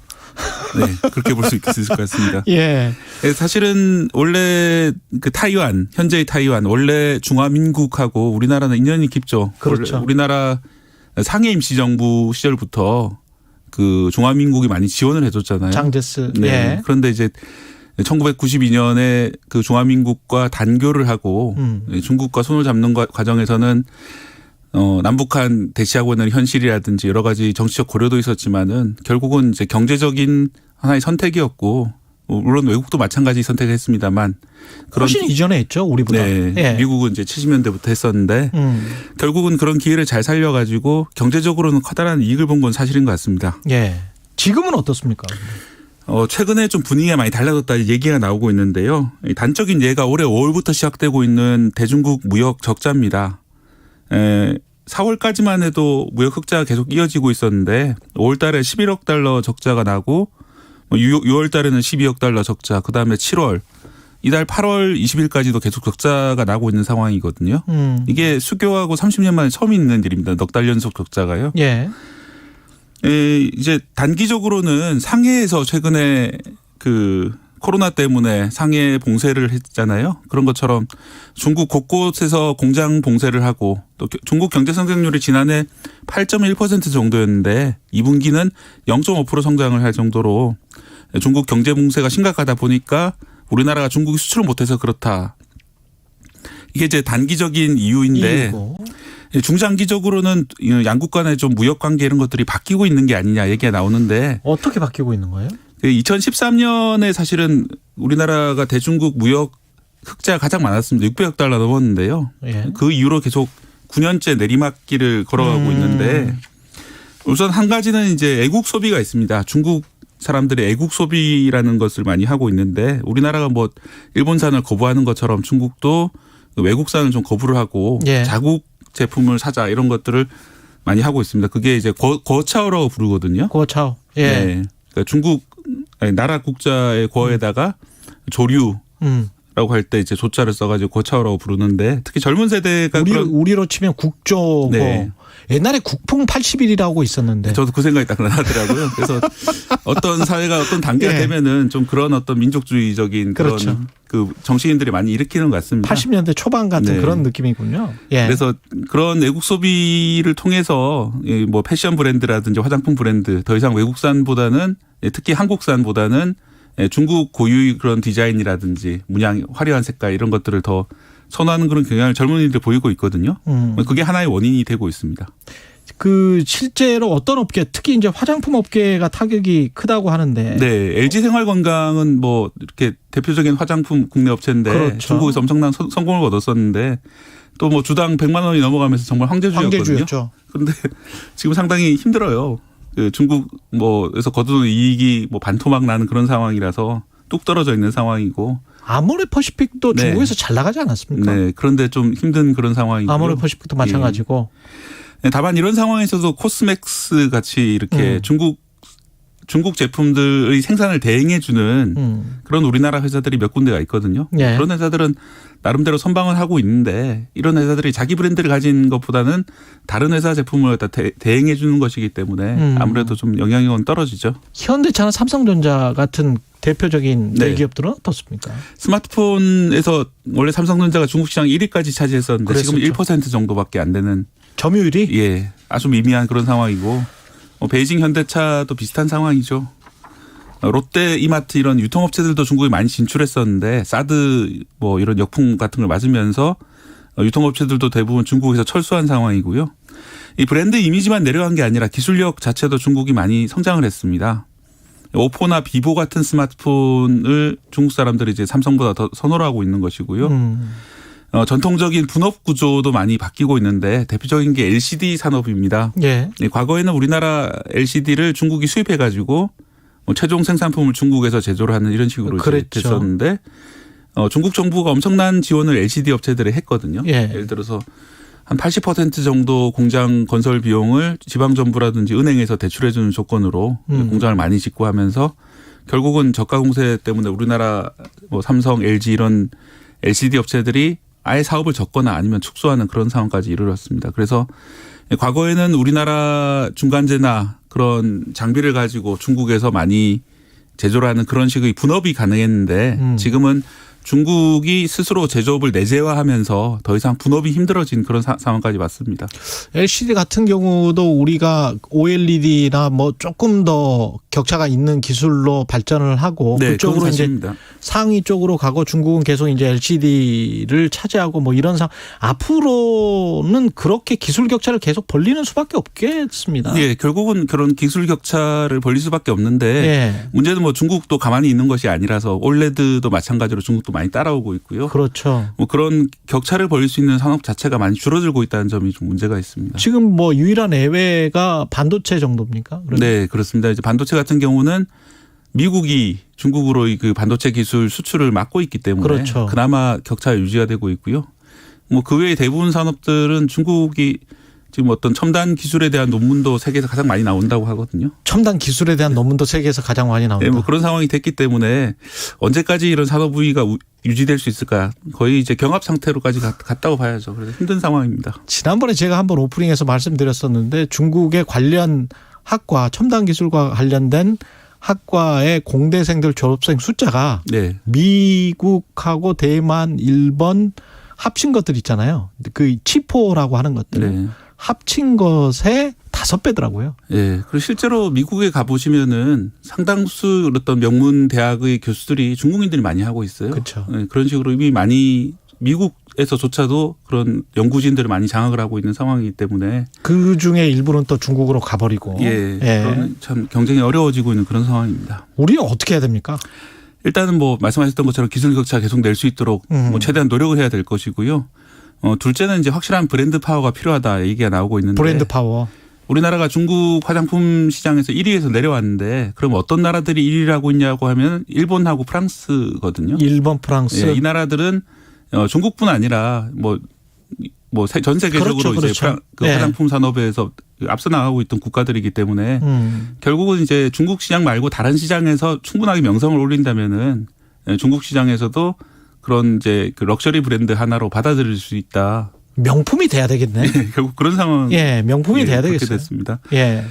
네, 그렇게 볼 수 있을 것 같습니다. 예. 사실은 원래 그 타이완, 현재의 타이완, 원래 중화민국하고 우리나라는 인연이 깊죠. 그렇죠. 우리나라 상해 임시정부 시절부터 그 중화민국이 많이 지원을 해줬잖아요. 장제스. 네. 예. 그런데 이제 1992년에 그 중화민국과 단교를 하고 중국과 손을 잡는 과정에서는 남북한 대치하고 있는 현실이라든지 여러 가지 정치적 고려도 있었지만은 결국은 이제 경제적인 하나의 선택이었고 물론 외국도 마찬가지 선택을 했습니다만 훨씬 이전에 했죠, 우리보다. 네, 예. 미국은 이제 70년대부터 했었는데 결국은 그런 기회를 잘 살려가지고 경제적으로는 커다란 이익을 본 건 사실인 것 같습니다. 예. 지금은 어떻습니까? 최근에 좀 분위기가 많이 달라졌다 얘기가 나오고 있는데요. 단적인 예가 올해 5월부터 시작되고 있는 대중국 무역 적자입니다. 4월까지만 해도 무역 흑자가 계속 이어지고 있었는데 5월 달에 11억 달러 적자가 나고 6월 달에는 12억 달러 적자, 그다음에 7월, 이달 8월 20일까지도 계속 적자가 나고 있는 상황이거든요. 이게 수교하고 30년 만에 처음 있는 일입니다. 넉 달 연속 적자가요. 예. 이제 단기적으로는 상해에서 최근에 그 코로나 때문에 상해 봉쇄를 했잖아요. 그런 것처럼 중국 곳곳에서 공장 봉쇄를 하고 또 중국 경제 성장률이 지난해 8.1% 정도였는데 2분기는 0.5% 성장을 할 정도로 중국 경제 봉쇄가 심각하다 보니까 우리나라가 중국이 수출을 못해서 그렇다. 이게 이제 단기적인 이유인데 이유고. 중장기적으로는 양국 간의 좀 무역 관계 이런 것들이 바뀌고 있는 게 아니냐 얘기가 나오는데 어떻게 바뀌고 있는 거예요? 2013년에 사실은 우리나라가 대중국 무역 흑자가 가장 많았습니다. 600억 달러 넘었는데요. 예. 그 이후로 계속 9년째 내리막길을 걸어가고 있는데 우선 한 가지는 이제 애국 소비가 있습니다. 중국 사람들이 애국 소비라는 것을 많이 하고 있는데 우리나라가 뭐 일본산을 거부하는 것처럼 중국도 외국산을 좀 거부를 하고 예. 자국 제품을 사자 이런 것들을 많이 하고 있습니다. 그게 이제 거차오라고 부르거든요. 고차오. 예. 네. 그러니까 중국 나라 국자의 거에다가 조류 라고 할 때 이제 조자를 써가지고 고차오라고 부르는데 특히 젊은 세대가 우리로 치면 국조고 네. 옛날에 국풍 80일이라고 있었는데 저도 그 생각이 딱 나더라고요. 그래서 어떤 사회가 어떤 단계가 예. 되면은 좀 그런 어떤 민족주의적인 그런 그렇죠. 그 정치인들이 많이 일으키는 것 같습니다. 80년대 초반 같은 네. 그런 느낌이군요. 예. 그래서 그런 외국 소비를 통해서 뭐 패션 브랜드라든지 화장품 브랜드 더 이상 외국산보다는 특히 한국산보다는 중국 고유의 그런 디자인이라든지 문양 화려한 색깔 이런 것들을 더 선호하는 그런 경향을 젊은이들 보이고 있거든요. 그게 하나의 원인이 되고 있습니다. 그 실제로 어떤 업계 특히 이제 화장품 업계가 타격이 크다고 하는데 네, LG 생활건강은 뭐 이렇게 대표적인 화장품 국내 업체인데 그렇죠. 중국에서 엄청난 성공을 얻었었는데 또 뭐 주당 100만 원이 넘어가면서 정말 황제주의였거든요. 황제주의였죠. 그런데 지금 상당히 힘들어요. 그 중국 뭐에서 거두는 이익이 뭐 반토막 나는 그런 상황이라서 뚝 떨어져 있는 상황이고. 아모레퍼시픽도 네. 중국에서 잘 나가지 않았습니까? 네, 그런데 좀 힘든 그런 상황이고요. 아모레퍼시픽도 마찬가지고. 네, 다만 이런 상황에서도 코스맥스 같이 이렇게 중국 제품들의 생산을 대행해 주는 그런 우리나라 회사들이 몇 군데가 있거든요. 네. 그런 회사들은 나름대로 선방을 하고 있는데 이런 회사들이 자기 브랜드를 가진 것보다는 다른 회사 제품을 갖다 대행해 주는 것이기 때문에 아무래도 좀 영향력은 떨어지죠. 현대차나 삼성전자 같은 대표적인 네. 대기업들은 어떻습니까? 스마트폰에서 원래 삼성전자가 중국 시장 1위까지 차지했었는데 지금 그랬었죠. 1% 정도밖에 안 되는 점유율이? 예, 아주 미미한 그런 상황이고 베이징 현대차도 비슷한 상황이죠. 롯데, 이마트 이런 유통업체들도 중국에 많이 진출했었는데 사드 뭐 이런 역풍 같은 걸 맞으면서 유통업체들도 대부분 중국에서 철수한 상황이고요. 이 브랜드 이미지만 내려간 게 아니라 기술력 자체도 중국이 많이 성장을 했습니다. 오포나 비보 같은 스마트폰을 중국 사람들이 이제 삼성보다 더 선호를 하고 있는 것이고요. 전통적인 분업 구조도 많이 바뀌고 있는데 대표적인 게 LCD 산업입니다. 예. 과거에는 우리나라 LCD를 중국이 수입해 가지고 최종 생산품을 중국에서 제조를 하는 이런 식으로 그랬죠. 됐었는데 중국 정부가 엄청난 지원을 LCD 업체들에 했거든요. 예. 예를 들어서 한 80% 정도 공장 건설 비용을 지방정부라든지 은행에서 대출해 주는 조건으로 공장을 많이 짓고 하면서 결국은 저가 공세 때문에 우리나라 뭐 삼성, LG 이런 LCD 업체들이 아예 사업을 접거나 아니면 축소하는 그런 상황까지 이르렀습니다. 그래서 과거에는 우리나라 중간재나 그런 장비를 가지고 중국에서 많이 제조를 하는 그런 식의 분업이 가능했는데 지금은 중국이 스스로 제조업을 내재화하면서 더 이상 분업이 힘들어진 그런 상황까지 왔습니다. LCD 같은 경우도 우리가 OLED나 뭐 조금 더 격차가 있는 기술로 발전을 하고 네, 그쪽으로 이제 상위 쪽으로 가고 중국은 계속 이제 LCD를 차지하고 뭐 이런 상황. 앞으로는 그렇게 기술 격차를 계속 벌리는 수밖에 없겠습니다. 예, 결국은 그런 기술 격차를 벌릴 수밖에 없는데 예. 문제는 뭐 중국도 가만히 있는 것이 아니라서 OLED도 마찬가지로 중국도 많이 따라오고 있고요. 그렇죠. 뭐 그런 격차를 벌일 수 있는 산업 자체가 많이 줄어들고 있다는 점이 좀 문제가 있습니다. 지금 뭐 유일한 예외가 반도체 정도입니까? 그러면? 네, 그렇습니다. 이제 반도체 같은 경우는 미국이 중국으로의 그 반도체 기술 수출을 막고 있기 때문에 그렇죠. 그나마 격차가 유지가 되고 있고요. 뭐 그 외의 대부분 산업들은 중국이 지금 어떤 첨단 기술에 대한 논문도 세계에서 가장 많이 나온다고 하거든요. 첨단 기술에 대한 논문도 세계에서 가장 많이 나온다. 네, 뭐 그런 상황이 됐기 때문에 언제까지 이런 산업 부위가 유지될 수 있을까? 거의 이제 경합 상태로까지 갔다고 봐야죠. 그래서 힘든 상황입니다. 지난번에 제가 한번 오프닝에서 말씀드렸었는데 중국의 관련 학과 첨단 기술과 관련된 학과의 공대생들 졸업생 숫자가 네. 미국하고 대만, 일본 합친 것들 있잖아요. 그 치포라고 하는 것들. 네. 합친 것의 5배더라고요. 예. 그리고 실제로 미국에 가보시면은 상당수 어떤 명문 대학의 교수들이 중국인들이 많이 하고 있어요. 그렇죠. 예, 그런 식으로 이미 많이 미국에서조차도 그런 연구진들을 많이 장악을 하고 있는 상황이기 때문에 그 중에 일부는 또 중국으로 가버리고. 예. 예. 그런 참 경쟁이 어려워지고 있는 그런 상황입니다. 우리는 어떻게 해야 됩니까? 일단은 뭐 말씀하셨던 것처럼 기술 격차 계속 낼 수 있도록 뭐 최대한 노력을 해야 될 것이고요. 둘째는 이제 확실한 브랜드 파워가 필요하다 얘기가 나오고 있는데 브랜드 파워. 우리나라가 중국 화장품 시장에서 1위에서 내려왔는데 그럼 어떤 나라들이 1위를 하고 있냐고 하면 일본하고 프랑스거든요. 일본, 프랑스. 예, 이 나라들은 중국뿐 아니라 뭐 전 세계적으로 그렇죠, 이제 그렇죠. 그 화장품 산업에서 앞서 나가고 있던 국가들이기 때문에 결국은 이제 중국 시장 말고 다른 시장에서 충분하게 명성을 올린다면은 중국 시장에서도 그런 이제 그 럭셔리 브랜드 하나로 받아들일 수 있다. 명품이 돼야 되겠네. 결국 그런 상황. 예, 명품이 돼야 그렇게 되겠어요. 됐습니다. 예.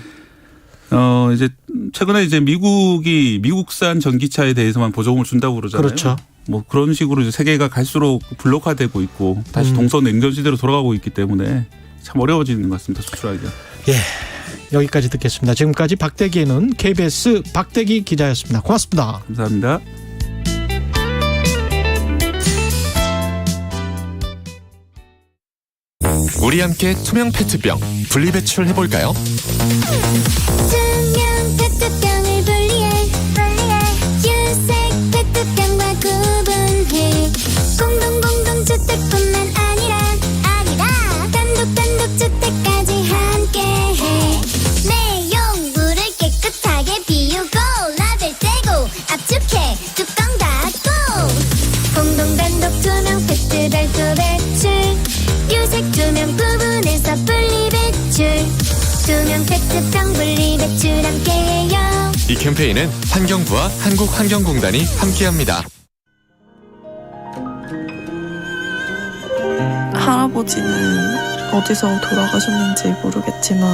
이제 최근에 이제 미국산 전기차에 대해서만 보조금을 준다고 그러잖아요. 그렇죠. 뭐 그런 식으로 이제 세계가 갈수록 블록화되고 있고 다시 동서 냉전 시대로 돌아가고 있기 때문에 참 어려워지는 것 같습니다. 수출하기가. 예. 여기까지 듣겠습니다. 지금까지 박대기의 눈 KBS 박대기 기자였습니다. 고맙습니다. 감사합니다. 우리 함께 투명 페트병 분리배출 해볼까요? 투명 페트병을 분리해 유색 페트병과 구분해 공동주택뿐만 아니라 단독 주택까지 함께해 내용물을 깨끗하게 비우고 라벨 떼고 압축해 뚜껑 닫고 공동 투명 페트 별도 배출 유색 투명 구분해서 분리배출 투명 페트병 분리배출 함께해요. 이 캠페인은 환경부와 한국환경공단이 함께합니다. 할아버지는 어디서 돌아가셨는지 모르겠지만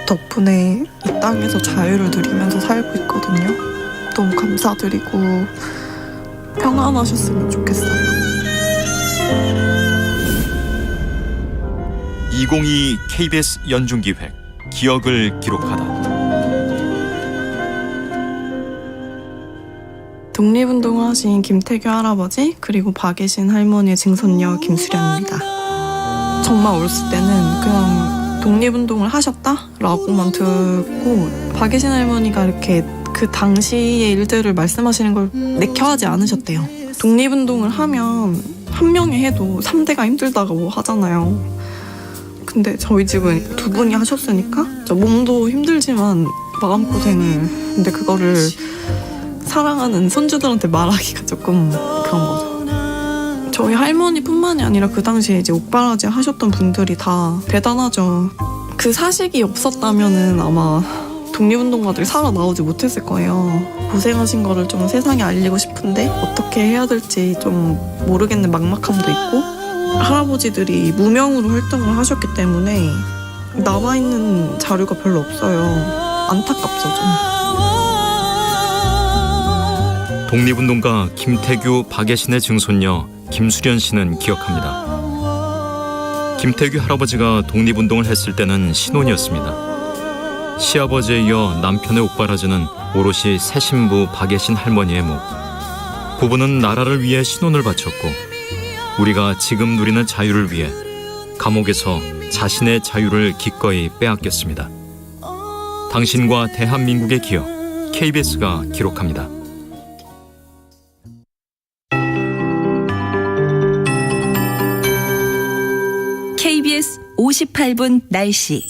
덕분에 이 땅에서 자유를 누리면서 살고 있거든요. 너무 감사드리고 평안하셨으면 좋겠어요. 2022 KBS 연중기획 기억을 기록하다. 독립운동을 하신 김태규 할아버지 그리고 박예신 할머니의 증손녀 김수련입니다. 정말 어렸을 때는 그냥 독립운동을 하셨다라고만 듣고 박예신 할머니가 이렇게 그 당시의 일들을 말씀하시는 걸 내켜하지 않으셨대요. 독립운동을 하면 한 명이 해도 3대가 힘들다고 하잖아요. 근데 저희 집은 두 분이 하셨으니까 몸도 힘들지만 마음고생을 근데 그거를 사랑하는 손주들한테 말하기가 조금 그런 거죠. 저희 할머니뿐만이 아니라 그 당시에 이제 옥바라지 하셨던 분들이 다 대단하죠. 그 사식이 없었다면은 아마 독립운동가들이 살아나오지 못했을 거예요. 고생하신 거를 좀 세상에 알리고 싶은데 어떻게 해야 될지 좀 모르겠는 막막함도 있고 할아버지들이 무명으로 활동을 하셨기 때문에 남아있는 자료가 별로 없어요. 안타깝죠 좀. 독립운동가 김태규 박예신의 증손녀 김수련 씨는 기억합니다. 김태규 할아버지가 독립운동을 했을 때는 신혼이었습니다. 시아버지에 이어 남편의 옥바라지는 오롯이 새신부 박예신 할머니의 목. 부부는 나라를 위해 신혼을 바쳤고 우리가 지금 누리는 자유를 위해 감옥에서 자신의 자유를 기꺼이 빼앗겼습니다. 당신과 대한민국의 기억 KBS가 기록합니다. KBS 58분 날씨.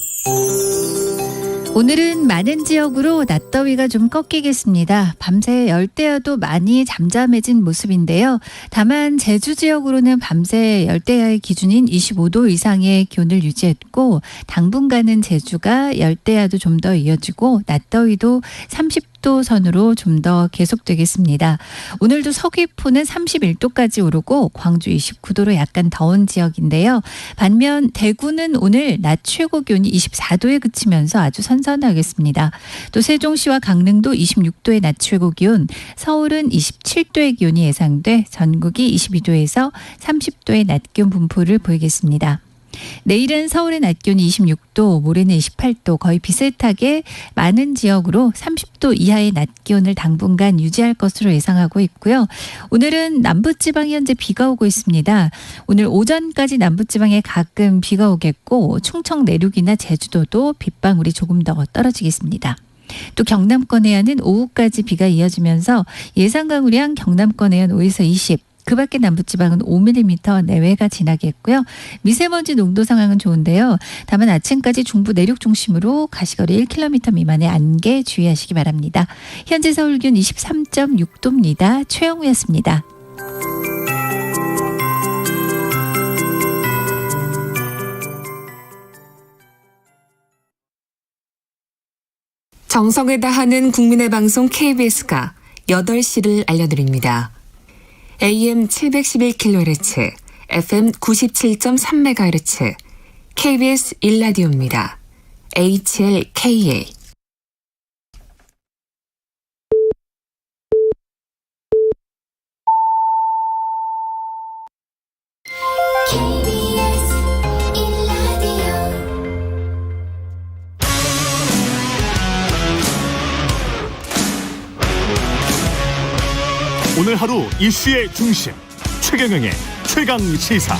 오늘은 많은 지역으로 낮더위가 좀 꺾이겠습니다. 밤새 열대야도 많이 잠잠해진 모습인데요. 다만 제주 지역으로는 밤새 열대야의 기준인 25도 이상의 기온을 유지했고 당분간은 제주가 열대야도 좀 더 이어지고 낮더위도 30도 선으로 좀 더 계속되겠습니다. 오늘도 서귀포는 31도까지 오르고 광주 29도로 약간 더운 지역인데요. 반면 대구는 오늘 낮 최고 기온이 24도에 그치면서 아주 선선하겠습니다. 또 세종시와 강릉도 26도의 낮 최고 기온, 서울은 27도의 기온이 예상돼 전국이 22도에서 30도의 낮 기온 분포를 보이겠습니다. 내일은 서울의 낮 기온이 26도, 모레는 28도, 거의 비슷하게 많은 지역으로 30도 이하의 낮 기온을 당분간 유지할 것으로 예상하고 있고요. 오늘은 남부지방에 현재 비가 오고 있습니다. 오늘 오전까지 남부지방에 가끔 비가 오겠고 충청 내륙이나 제주도도 빗방울이 조금 더 떨어지겠습니다. 또 경남권 해안은 오후까지 비가 이어지면서 예상 강우량 경남권 해안 5에서 20, 그 밖에 남부지방은 5mm 내외가 지나겠고요. 미세먼지 농도 상황은 좋은데요. 다만 아침까지 중부 내륙 중심으로 가시거리 1km 미만의 안개 주의하시기 바랍니다. 현재 서울 기온 23.6도입니다. 최영우였습니다. 정성을 다하는 국민의 방송 KBS가 8시를 알려드립니다. AM 711kHz, FM 97.3MHz, KBS 1라디오입니다. HLKA. 오늘 하루 이슈의 중심 최경영의 최강시사.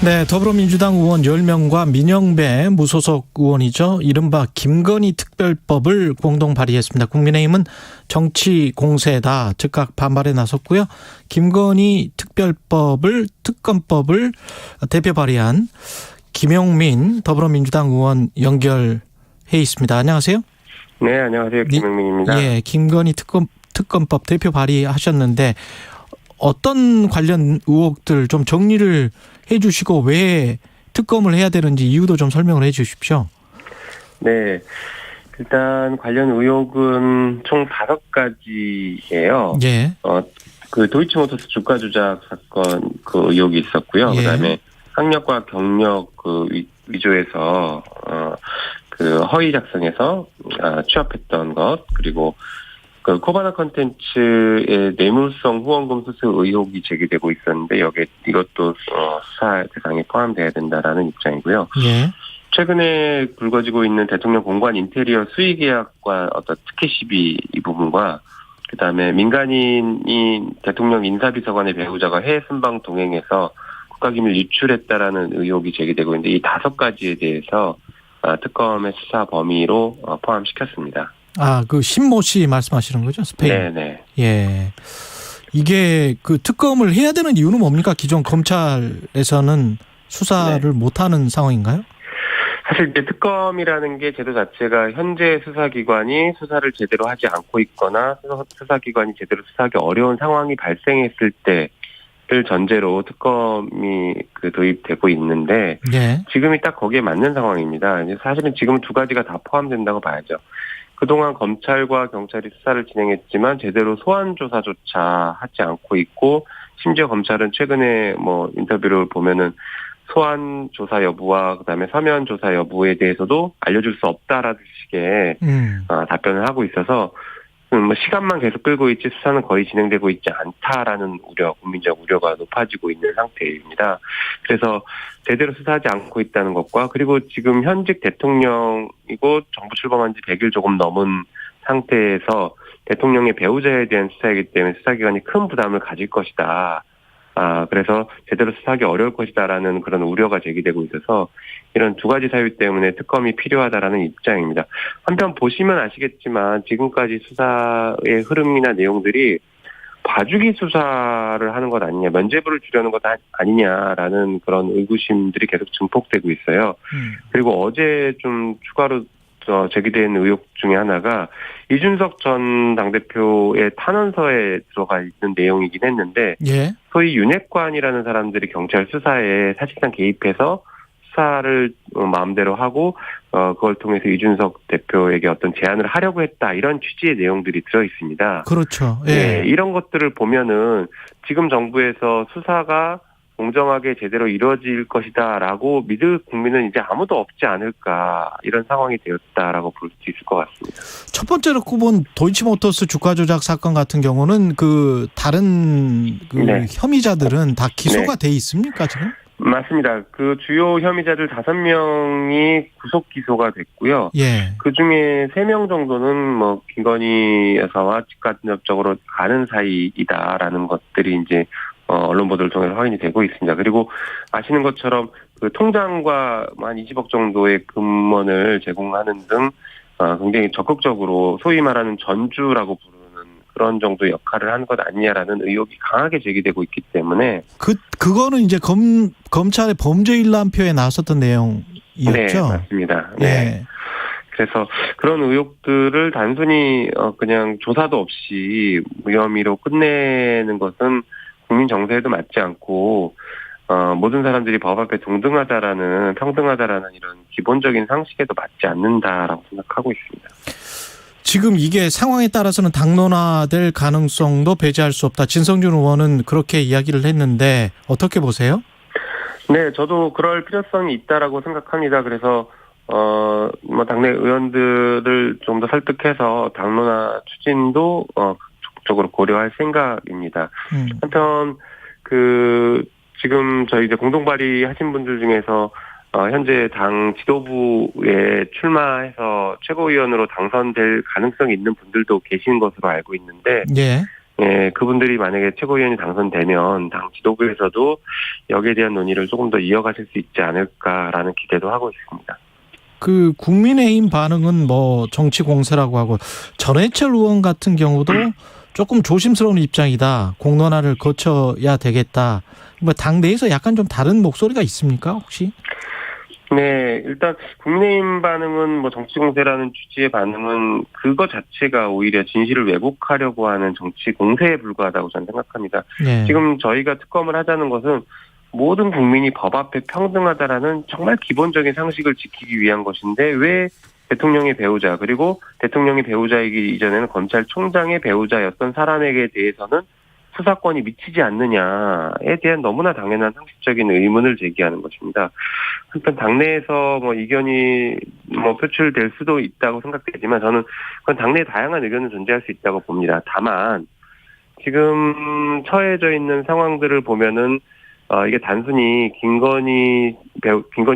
네, 더불어민주당 의원 10명과 민영배 무소속 의원이죠. 이른바 김건희 특별법을 공동 발의했습니다. 국민의힘은 정치 공세다 즉각 반발에 나섰고요. 김건희 특검법을 대표 발의한 김용민 더불어민주당 의원 연결해 있습니다. 안녕하세요. 네, 안녕하세요. 김용민입니다. 예, 김건희 특검법 대표 발의하셨는데 어떤 관련 의혹들 좀 정리를 해 주시고 왜 특검을 해야 되는지 이유도 좀 설명을 해 주십시오. 네. 일단 관련 의혹은 총 5가지예요. 예. 그 도이치모터스 주가 조작 사건 그 의혹이 있었고요. 예. 그다음에 학력과 경력 그 위조해서 그 허위 작성해서 취업했던 것, 그리고 그 코바나 컨텐츠의 뇌물성 후원금 수수 의혹이 제기되고 있었는데 이것도 수사 대상에 포함돼야 된다라는 입장이고요. 예. 최근에 불거지고 있는 대통령 공관 인테리어 수의 계약과 어떤 특혜 시비 이 부분과 그다음에 민간인인 대통령 인사비서관의 배우자가 해외 순방 동행해서 국가기밀 유출했다라는 의혹이 제기되고 있는데 이 5가지에 대해서 특검의 수사 범위로 포함시켰습니다. 그 신모 씨 말씀하시는 거죠? 스페인. 네네. 예. 이게 그 특검을 해야 되는 이유는 뭡니까? 기존 검찰에서는 수사를 못하는 상황인가요? 사실 이제 특검이라는 게 제도 자체가 현재 수사기관이 수사를 제대로 하지 않고 있거나 수사기관이 제대로 수사하기 어려운 상황이 발생했을 때를 전제로 특검이 도입되고 있는데 네. 지금이 딱 거기에 맞는 상황입니다. 사실은 지금 2가지가 다 포함된다고 봐야죠. 그동안 검찰과 경찰이 수사를 진행했지만 제대로 소환 조사조차 하지 않고 있고 심지어 검찰은 최근에 인터뷰를 보면은 소환 조사 여부와 그다음에 서면 조사 여부에 대해서도 알려줄 수 없다라는 식의 답변을 하고 있어서 시간만 계속 끌고 있지 수사는 거의 진행되고 있지 않다라는 국민적 우려가 높아지고 있는 상태입니다. 그래서 제대로 수사하지 않고 있다는 것과 그리고 지금 현직 대통령이고 정부 출범한 지 100일 조금 넘은 상태에서 대통령의 배우자에 대한 수사이기 때문에 수사기관이 큰 부담을 가질 것이다. 그래서 제대로 수사하기 어려울 것이다라는 그런 우려가 제기되고 있어서 이런 2가지 사유 때문에 특검이 필요하다라는 입장입니다. 한편 보시면 아시겠지만 지금까지 수사의 흐름이나 내용들이 봐주기 수사를 하는 것 아니냐, 면죄부를 주려는 것 아니냐라는 그런 의구심들이 계속 증폭되고 있어요. 그리고 어제 좀 추가로 제기된 의혹 중에 하나가 이준석 전 당대표의 탄원서에 들어가 있는 내용이긴 했는데 예. 소위 윤핵관이라는 사람들이 경찰 수사에 사실상 개입해서 수사를 마음대로 하고 그걸 통해서 이준석 대표에게 어떤 제안을 하려고 했다 이런 취지의 내용들이 들어 있습니다. 그렇죠. 예. 네, 이런 것들을 보면은 지금 정부에서 수사가 공정하게 제대로 이루어질 것이다라고 믿을 국민은 이제 아무도 없지 않을까 이런 상황이 되었다라고 볼 수 있을 것 같습니다. 첫 번째로 꼽은 도이치모터스 주가 조작 사건 같은 경우는 다른 혐의자들은 다 기소가 돼 있습니까 지금? 맞습니다. 그 주요 혐의자들 5명이 구속 기소가 됐고요. 예. 그 중에 3명 정도는 김건희 여사와 직간접적으로 가는 사이이다라는 것들이 이제 언론 보도를 통해서 확인이 되고 있습니다. 그리고 아시는 것처럼 그 통장과 한 20억 정도의 금원을 제공하는 등 굉장히 적극적으로 소위 말하는 전주라고 부르는 그런 정도의 역할을 한 것 아니냐라는 의혹이 강하게 제기되고 있기 때문에 그거는 이제 검찰의 범죄일람표에 나왔었던 내용이었죠. 네, 맞습니다. 네. 예. 그래서 그런 의혹들을 단순히 그냥 조사도 없이 무혐의로 끝내는 것은 국민 정서에도 맞지 않고 모든 사람들이 법 앞에 평등하다라는 이런 기본적인 상식에도 맞지 않는다라고 생각하고 있습니다. 지금 이게 상황에 따라서는 당론화될 가능성도 배제할 수 없다. 진성준 의원은 그렇게 이야기를 했는데 어떻게 보세요? 네, 저도 그럴 필요성이 있다라고 생각합니다. 그래서 뭐 당내 의원들을 좀 더 설득해서 당론화 추진도 적극적으로 고려할 생각입니다. 한편 지금 저희 이제 공동 발의하신 분들 중에서 현재 당 지도부에 출마해서 최고위원으로 당선될 가능성이 있는 분들도 계신 것으로 알고 있는데, 예, 그분들이 만약에 최고위원이 당선되면 당 지도부에서도 여기에 대한 논의를 조금 더 이어가실 수 있지 않을까라는 기대도 하고 있습니다. 그 국민의힘 반응은 뭐 정치 공세라고 하고 전해철 의원 같은 경우도 조금 조심스러운 입장이다. 공론화를 거쳐야 되겠다. 뭐 당 내에서 약간 좀 다른 목소리가 있습니까, 혹시? 네, 일단 국민의힘 반응은 뭐 정치 공세라는 취지의 반응은 그거 자체가 오히려 진실을 왜곡하려고 하는 정치 공세에 불과하다고 저는 생각합니다. 네. 지금 저희가 특검을 하자는 것은 모든 국민이 법 앞에 평등하다라는 정말 기본적인 상식을 지키기 위한 것인데 왜 대통령의 배우자 그리고 대통령의 배우자이기 이전에는 검찰총장의 배우자였던 사람에게 대해서는 수사권이 미치지 않느냐에 대한 너무나 당연한 상식적인 의문을 제기하는 것입니다. 한편 당내에서 뭐 이견이 뭐 표출될 수도 있다고 생각되지만 저는 그건 당내에 다양한 의견은 존재할 수 있다고 봅니다. 다만 지금 처해져 있는 상황들을 보면은 이게 단순히 김건희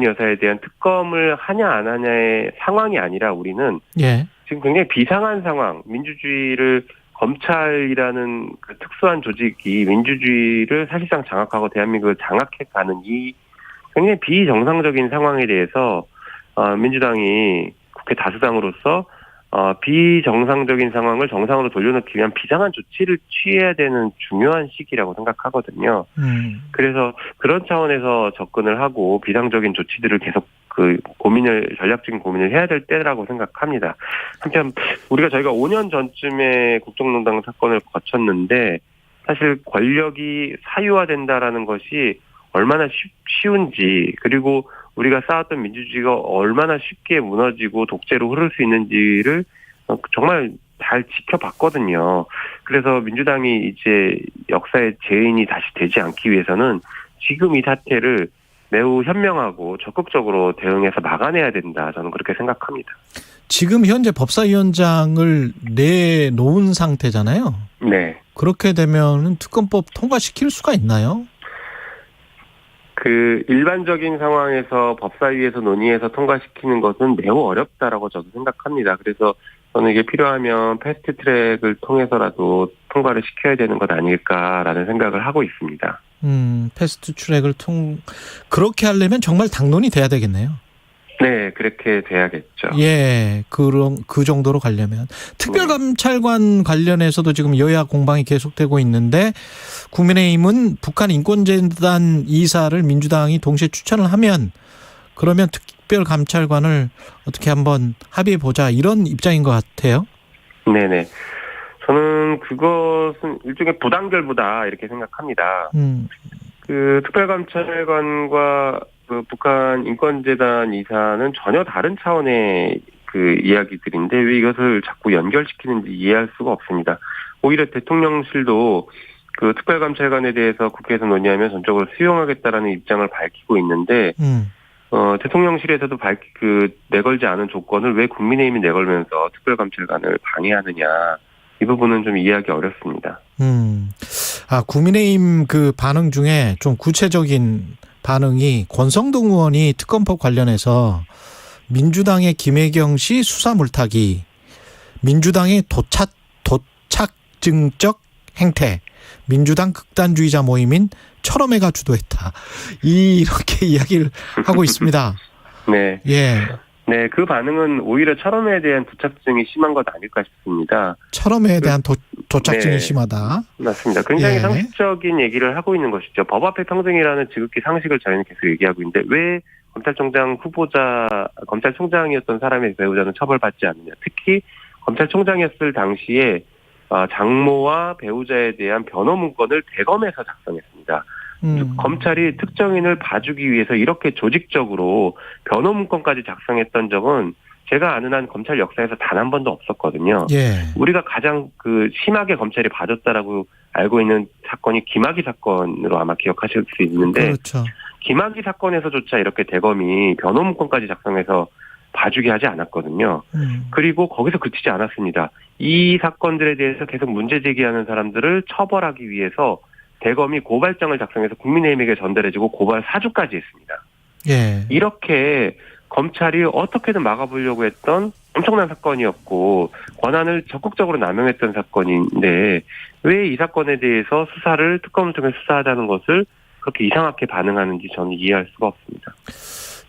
여사에 대한 특검을 하냐 안 하냐의 상황이 아니라 우리는 지금 굉장히 비상한 상황, 민주주의를 검찰이라는 그 특수한 조직이 민주주의를 사실상 장악하고 대한민국을 장악해가는 이 굉장히 비정상적인 상황에 대해서 민주당이 국회 다수당으로서 비정상적인 상황을 정상으로 돌려놓기 위한 비상한 조치를 취해야 되는 중요한 시기라고 생각하거든요. 그래서 그런 차원에서 접근을 하고 비상적인 조치들을 계속 전략적인 고민을 해야 될 때라고 생각합니다. 한편 저희가 5년 전쯤에 국정농단 사건을 거쳤는데 사실 권력이 사유화된다라는 것이 얼마나 쉬운지 그리고 우리가 쌓았던 민주주의가 얼마나 쉽게 무너지고 독재로 흐를 수 있는지를 정말 잘 지켜봤거든요. 그래서 민주당이 이제 역사의 죄인이 다시 되지 않기 위해서는 지금 이 사태를 매우 현명하고 적극적으로 대응해서 막아내야 된다. 저는 그렇게 생각합니다. 지금 현재 법사위원장을 내놓은 상태잖아요. 네. 그렇게 되면 특검법 통과시킬 수가 있나요? 일반적인 상황에서 법사위에서 논의해서 통과시키는 것은 매우 어렵다라고 저도 생각합니다. 그래서 저는 이게 필요하면 패스트 트랙을 통해서라도 통과를 시켜야 되는 것 아닐까라는 생각을 하고 있습니다. 패스트 트랙을 그렇게 하려면 정말 당론이 돼야 되겠네요. 네, 그렇게 돼야겠죠. 예, 그 정도로 가려면. 특별감찰관 관련해서도 지금 여야 공방이 계속되고 있는데 국민의힘은 북한 인권재단 이사를 민주당이 동시에 추천을 하면 그러면 특별감찰관을 어떻게 한번 합의해보자 이런 입장인 것 같아요. 네네. 저는 그것은 일종의 부당결부다 이렇게 생각합니다. 특별감찰관과 북한 인권재단 이사는 전혀 다른 차원의 이야기들인데 왜 이것을 자꾸 연결시키는지 이해할 수가 없습니다. 오히려 대통령실도 특별감찰관에 대해서 국회에서 논의하면 전적으로 수용하겠다라는 입장을 밝히고 있는데 대통령실에서도 내걸지 않은 조건을 왜 국민의힘이 내걸면서 특별감찰관을 방해하느냐. 이 부분은 좀 이해하기 어렵습니다. 국민의힘 반응 중에 좀 구체적인 반응이 권성동 의원이 특검법 관련해서 민주당의 김혜경 씨 수사 물타기, 민주당의 도착증적 행태, 민주당 극단주의자 모임인 철험회가 주도했다. 이렇게 이야기를 하고 있습니다. 네. 예. 네, 그 반응은 오히려 철험에 대한 도착증이 심한 것 아닐까 싶습니다. 철험에 대한 도착증이 심하다. 맞습니다. 굉장히 상식적인 얘기를 하고 있는 것이죠. 법 앞에 평등이라는 지극히 상식을 저희는 계속 얘기하고 있는데 왜 검찰총장이었던 사람의 배우자는 처벌받지 않느냐. 특히 검찰총장이었을 당시에 장모와 배우자에 대한 변호 문건을 대검에서 작성했습니다. 검찰이 특정인을 봐주기 위해서 이렇게 조직적으로 변호 문건까지 작성했던 적은 제가 아는 한 검찰 역사에서 단 한 번도 없었거든요. 예. 우리가 가장 심하게 검찰이 봐줬다라고 알고 있는 사건이 김학의 사건으로 아마 기억하실 수 있는데, 그렇죠. 김학의 사건에서조차 이렇게 대검이 변호문건까지 작성해서 봐주게 하지 않았거든요. 그리고 거기서 그치지 않았습니다. 이 사건들에 대해서 계속 문제 제기하는 사람들을 처벌하기 위해서 대검이 고발장을 작성해서 국민의힘에게 전달해주고 고발 사주까지 했습니다. 예. 이렇게 검찰이 어떻게든 막아보려고 했던 엄청난 사건이었고 권한을 적극적으로 남용했던 사건인데 왜 이 사건에 대해서 수사를 특검을 통해 수사하자는 것을 그렇게 이상하게 반응하는지 저는 이해할 수가 없습니다.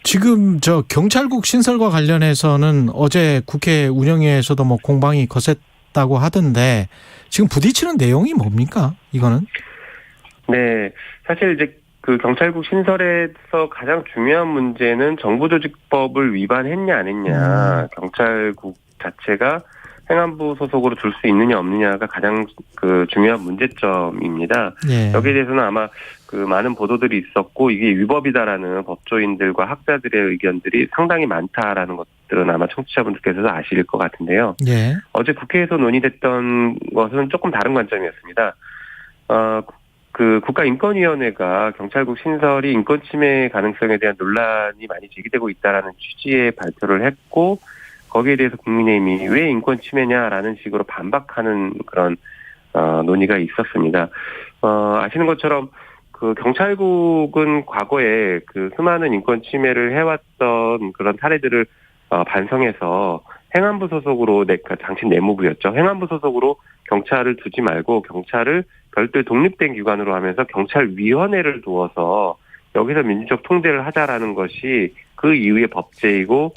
지금 경찰국 신설과 관련해서는 어제 국회 운영위에서도 뭐 공방이 거셌다고 하던데 지금 부딪히는 내용이 뭡니까? 이거는? 네, 사실 이제 그 경찰국 신설에서 가장 중요한 문제는 정부조직법을 위반했냐 안 했냐, 경찰국 자체가 행안부 소속으로 둘 수 있느냐 없느냐가 가장 그 중요한 문제점입니다. 예. 여기에 대해서는 아마 그 많은 보도들이 있었고 이게 위법이다라는 법조인들과 학자들의 의견들이 상당히 많다라는 것들은 아마 청취자분들께서도 아실 것 같은데요. 예. 어제 국회에서 논의됐던 것은 조금 다른 관점이었습니다. 그 국가인권위원회가 경찰국 신설이 인권 침해 가능성에 대한 논란이 많이 제기되고 있다라는 취지의 발표를 했고 거기에 대해서 국민의힘이 왜 인권 침해냐라는 식으로 반박하는 그런 논의가 있었습니다. 아시는 것처럼 그 경찰국은 과거에 그 수많은 인권 침해를 해왔던 그런 사례들을 반성해서 행안부 소속으로 당시 내무부였죠. 행안부 소속으로 경찰을 두지 말고 경찰을 별도의 독립된 기관으로 하면서 경찰위원회를 두어서 여기서 민주적 통제를 하자라는 것이 그 이후의 법제이고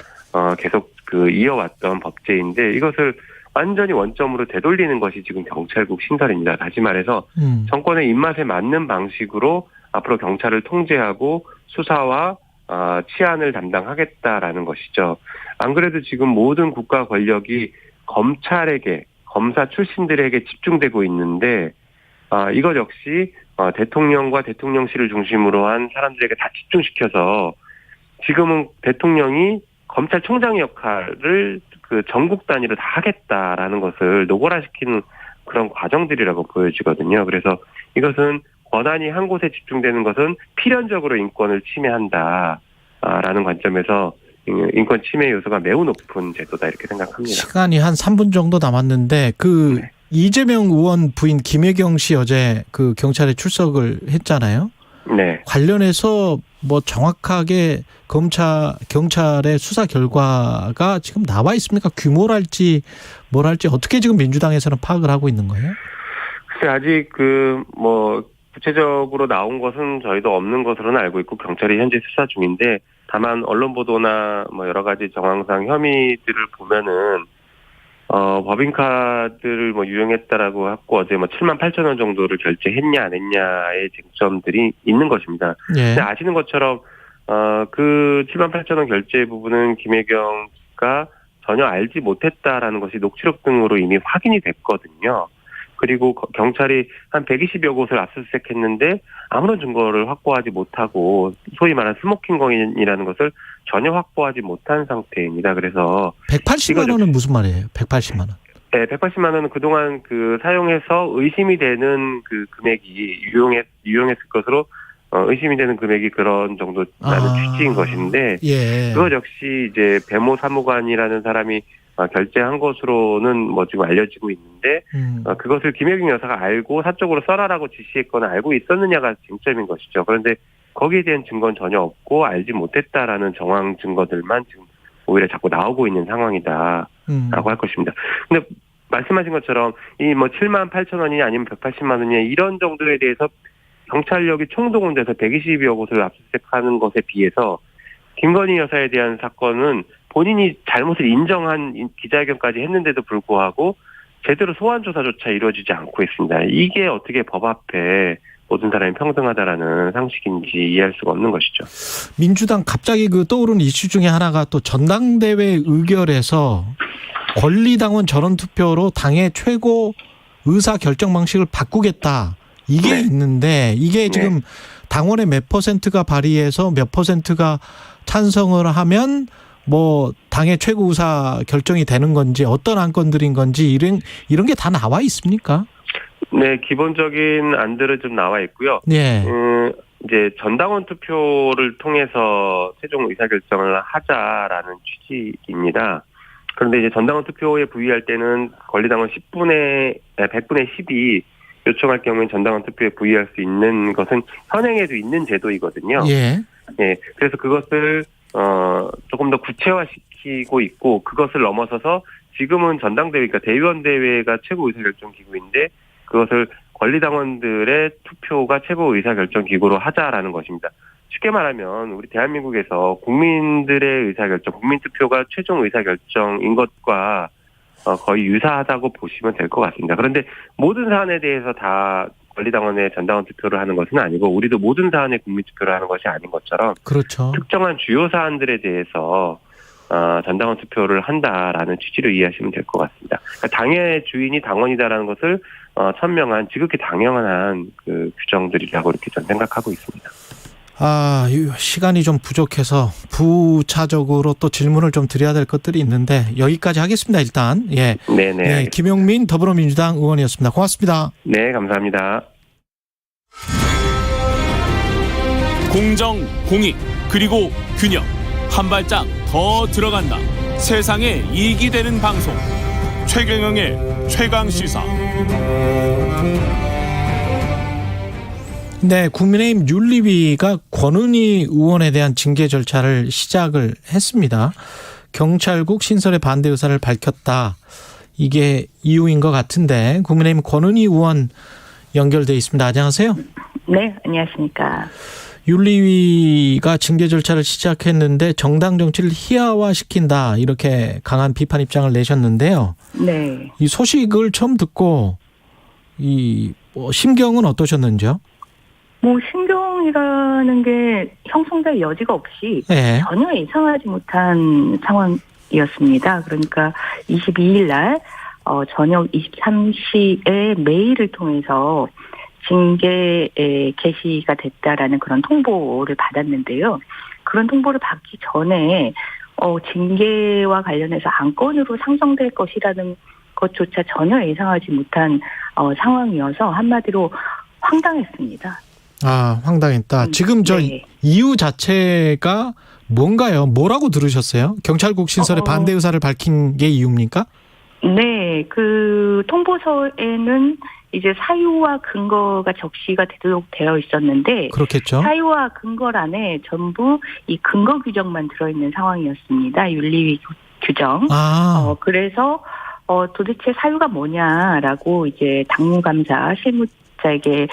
계속 그 이어왔던 법제인데 이것을 완전히 원점으로 되돌리는 것이 지금 경찰국 신설입니다. 다시 말해서 정권의 입맛에 맞는 방식으로 앞으로 경찰을 통제하고 수사와 치안을 담당하겠다라는 것이죠. 안 그래도 지금 모든 국가 권력이 검찰에게, 검사 출신들에게 집중되고 있는데 이것 역시 대통령과 대통령실을 중심으로 한 사람들에게 다 집중시켜서 지금은 대통령이 검찰총장의 역할을 그 전국 단위로 다 하겠다라는 것을 노골화시키는 그런 과정들이라고 보여지거든요. 그래서 이것은 권한이 한 곳에 집중되는 것은 필연적으로 인권을 침해한다라는 관점에서 인권 침해 요소가 매우 높은 제도다 이렇게 생각합니다. 시간이 한 3분 정도 남았는데 네. 이재명 의원 부인 김혜경 씨 어제 그 경찰에 출석을 했잖아요. 네. 관련해서 뭐 정확하게 경찰의 수사 결과가 지금 나와 있습니까? 규모랄지 뭘 어떻게 지금 민주당에서는 파악을 하고 있는 거예요? 글쎄 아직 구체적으로 나온 것은 저희도 없는 것으로는 알고 있고 경찰이 현재 수사 중인데 다만 언론 보도나 여러 가지 정황상 혐의들을 보면은 법인카드를 유용했다라고 했고 어제 7만 8천 원 정도를 결제했냐 안 했냐의 쟁점들이 있는 것입니다. 예. 근데 아시는 것처럼 그 7만 8천 원 결제 부분은 김혜경가 전혀 알지 못했다라는 것이 녹취록 등으로 이미 확인이 됐거든요. 그리고 경찰이 한 120여 곳을 압수수색했는데 아무런 증거를 확보하지 못하고 소위 말하는 스모킹건이라는 것을 전혀 확보하지 못한 상태입니다. 그래서 180만 원은 무슨 말이에요? 180만 원. 네, 180만 원은 그동안 사용해서 의심이 되는 그 금액이 유용했을 것으로 의심이 되는 금액이 그런 정도라는 취지인 것인데 예. 그것 역시 이제 배모 사무관이라는 사람이 결제한 것으로는 지금 알려지고 있는데 그것을 김혜경 여사가 알고 사적으로 써라라고 지시했거나 알고 있었느냐가 쟁점인 것이죠. 그런데 거기에 대한 증거는 전혀 없고 알지 못했다라는 정황 증거들만 지금 오히려 자꾸 나오고 있는 상황이다라고 할 것입니다. 근데 말씀하신 것처럼 이 7만 8천 원이냐 아니면 180만 원이냐 이런 정도에 대해서 경찰력이 총동원돼서 120여 곳을 압수수색하는 것에 비해서 김건희 여사에 대한 사건은 본인이 잘못을 인정한 기자회견까지 했는데도 불구하고 제대로 소환조사조차 이루어지지 않고 있습니다. 이게 어떻게 법 앞에 모든 사람이 평등하다라는 상식인지 이해할 수가 없는 것이죠. 민주당 갑자기 떠오르는 이슈 중에 하나가 또 전당대회 의결에서 권리당원 전원투표로 당의 최고 의사결정 방식을 바꾸겠다. 이게 있는데 이게 지금 당원의 몇 %가 발의해서 몇 %가 찬성을 하면 뭐 당의 최고 의사 결정이 되는 건지 어떤 안건들인 건지 이런 게 다 나와 있습니까? 네, 기본적인 안들은 좀 나와 있고요. 예. 이제 전당원 투표를 통해서 최종 의사결정을 하자라는 취지입니다. 그런데 이제 전당원 투표에 부의할 때는 권리당원 100분의 10이 요청할 경우에 전당원 투표에 부의할 수 있는 것은 현행에도 있는 제도이거든요. 예. 예. 그래서 그것을 조금 더 구체화시키고 있고 그것을 넘어서서 지금은 전당대회가 대의원대회가 최고 의사결정 기구인데 그것을 권리당원들의 투표가 최고 의사결정 기구로 하자라는 것입니다. 쉽게 말하면 우리 대한민국에서 국민들의 의사결정, 국민투표가 최종 의사결정인 것과 거의 유사하다고 보시면 될 것 같습니다. 그런데 모든 사안에 대해서 다 권리당원의 전당원 투표를 하는 것은 아니고 우리도 모든 사안에 국민투표를 하는 것이 아닌 것처럼 그렇죠. 특정한 주요 사안들에 대해서 전당원 투표를 한다라는 취지로 이해하시면 될 것 같습니다. 그러니까 당의 주인이 당원이다라는 것을 천명한 지극히 당연한 그 규정들이라고 이렇게 저는 생각하고 있습니다. 시간이 좀 부족해서 부차적으로 또 질문을 좀 드려야 될 것들이 있는데 여기까지 하겠습니다. 일단 예. 네네. 네, 김용민 더불어민주당 의원이었습니다. 고맙습니다. 네, 감사합니다. 공정, 공익, 그리고 균형. 한 발짝 더 들어간다. 세상에 이익이 되는 방송. 최경영의 최강시사. 네, 국민의힘 윤리위가 권은희 의원에 대한 징계 절차를 시작을 했습니다. 경찰국 신설의 반대 의사를 밝혔다. 이게 이유인 것 같은데 국민의힘 권은희 의원 연결돼 있습니다. 안녕하세요. 네, 안녕하십니까. 윤리위가 징계 절차를 시작했는데 정당 정치를 희화화시킨다 이렇게 강한 비판 입장을 내셨는데요. 네. 이 소식을 처음 듣고 심경은 어떠셨는지요? 신경이라는 게 형성될 여지가 없이 네. 전혀 예상하지 못한 상황이었습니다. 그러니까 22일 날 저녁 23시에 메일을 통해서 징계 개시가 됐다라는 그런 통보를 받았는데요. 그런 통보를 받기 전에 징계와 관련해서 안건으로 상정될 것이라는 것조차 전혀 예상하지 못한 상황이어서 한마디로 황당했습니다. 황당했다. 지금 네. 이유 자체가 뭔가요? 뭐라고 들으셨어요? 경찰국 신설의 반대 의사를 밝힌 게 이유입니까? 네, 그 통보서에는 이제 사유와 근거가 적시가 되도록 되어 있었는데 그렇겠죠. 사유와 근거란에 전부 이 근거 규정만 들어있는 상황이었습니다. 윤리위 규정. 그래서 도대체 사유가 뭐냐라고 이제 당무감사 실무자에게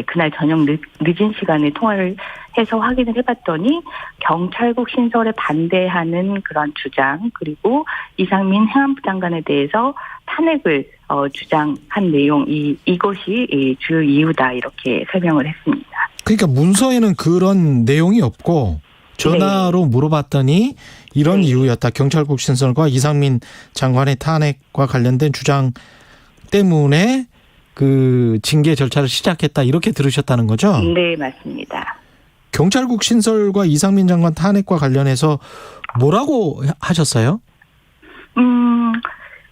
그날 저녁 늦은 시간에 통화를 해서 확인을 해봤더니 경찰국 신설에 반대하는 그런 주장 그리고 이상민 행안부 장관에 대해서 탄핵을 주장한 내용 이것이 주요 이유다 이렇게 설명을 했습니다. 그러니까 문서에는 그런 내용이 없고 전화로 네. 물어봤더니 이런 네. 이유였다. 경찰국 신설과 이상민 장관의 탄핵과 관련된 주장 때문에 그 징계 절차를 시작했다 이렇게 들으셨다는 거죠? 네, 맞습니다. 경찰국 신설과 이상민 장관 탄핵과 관련해서 뭐라고 하셨어요?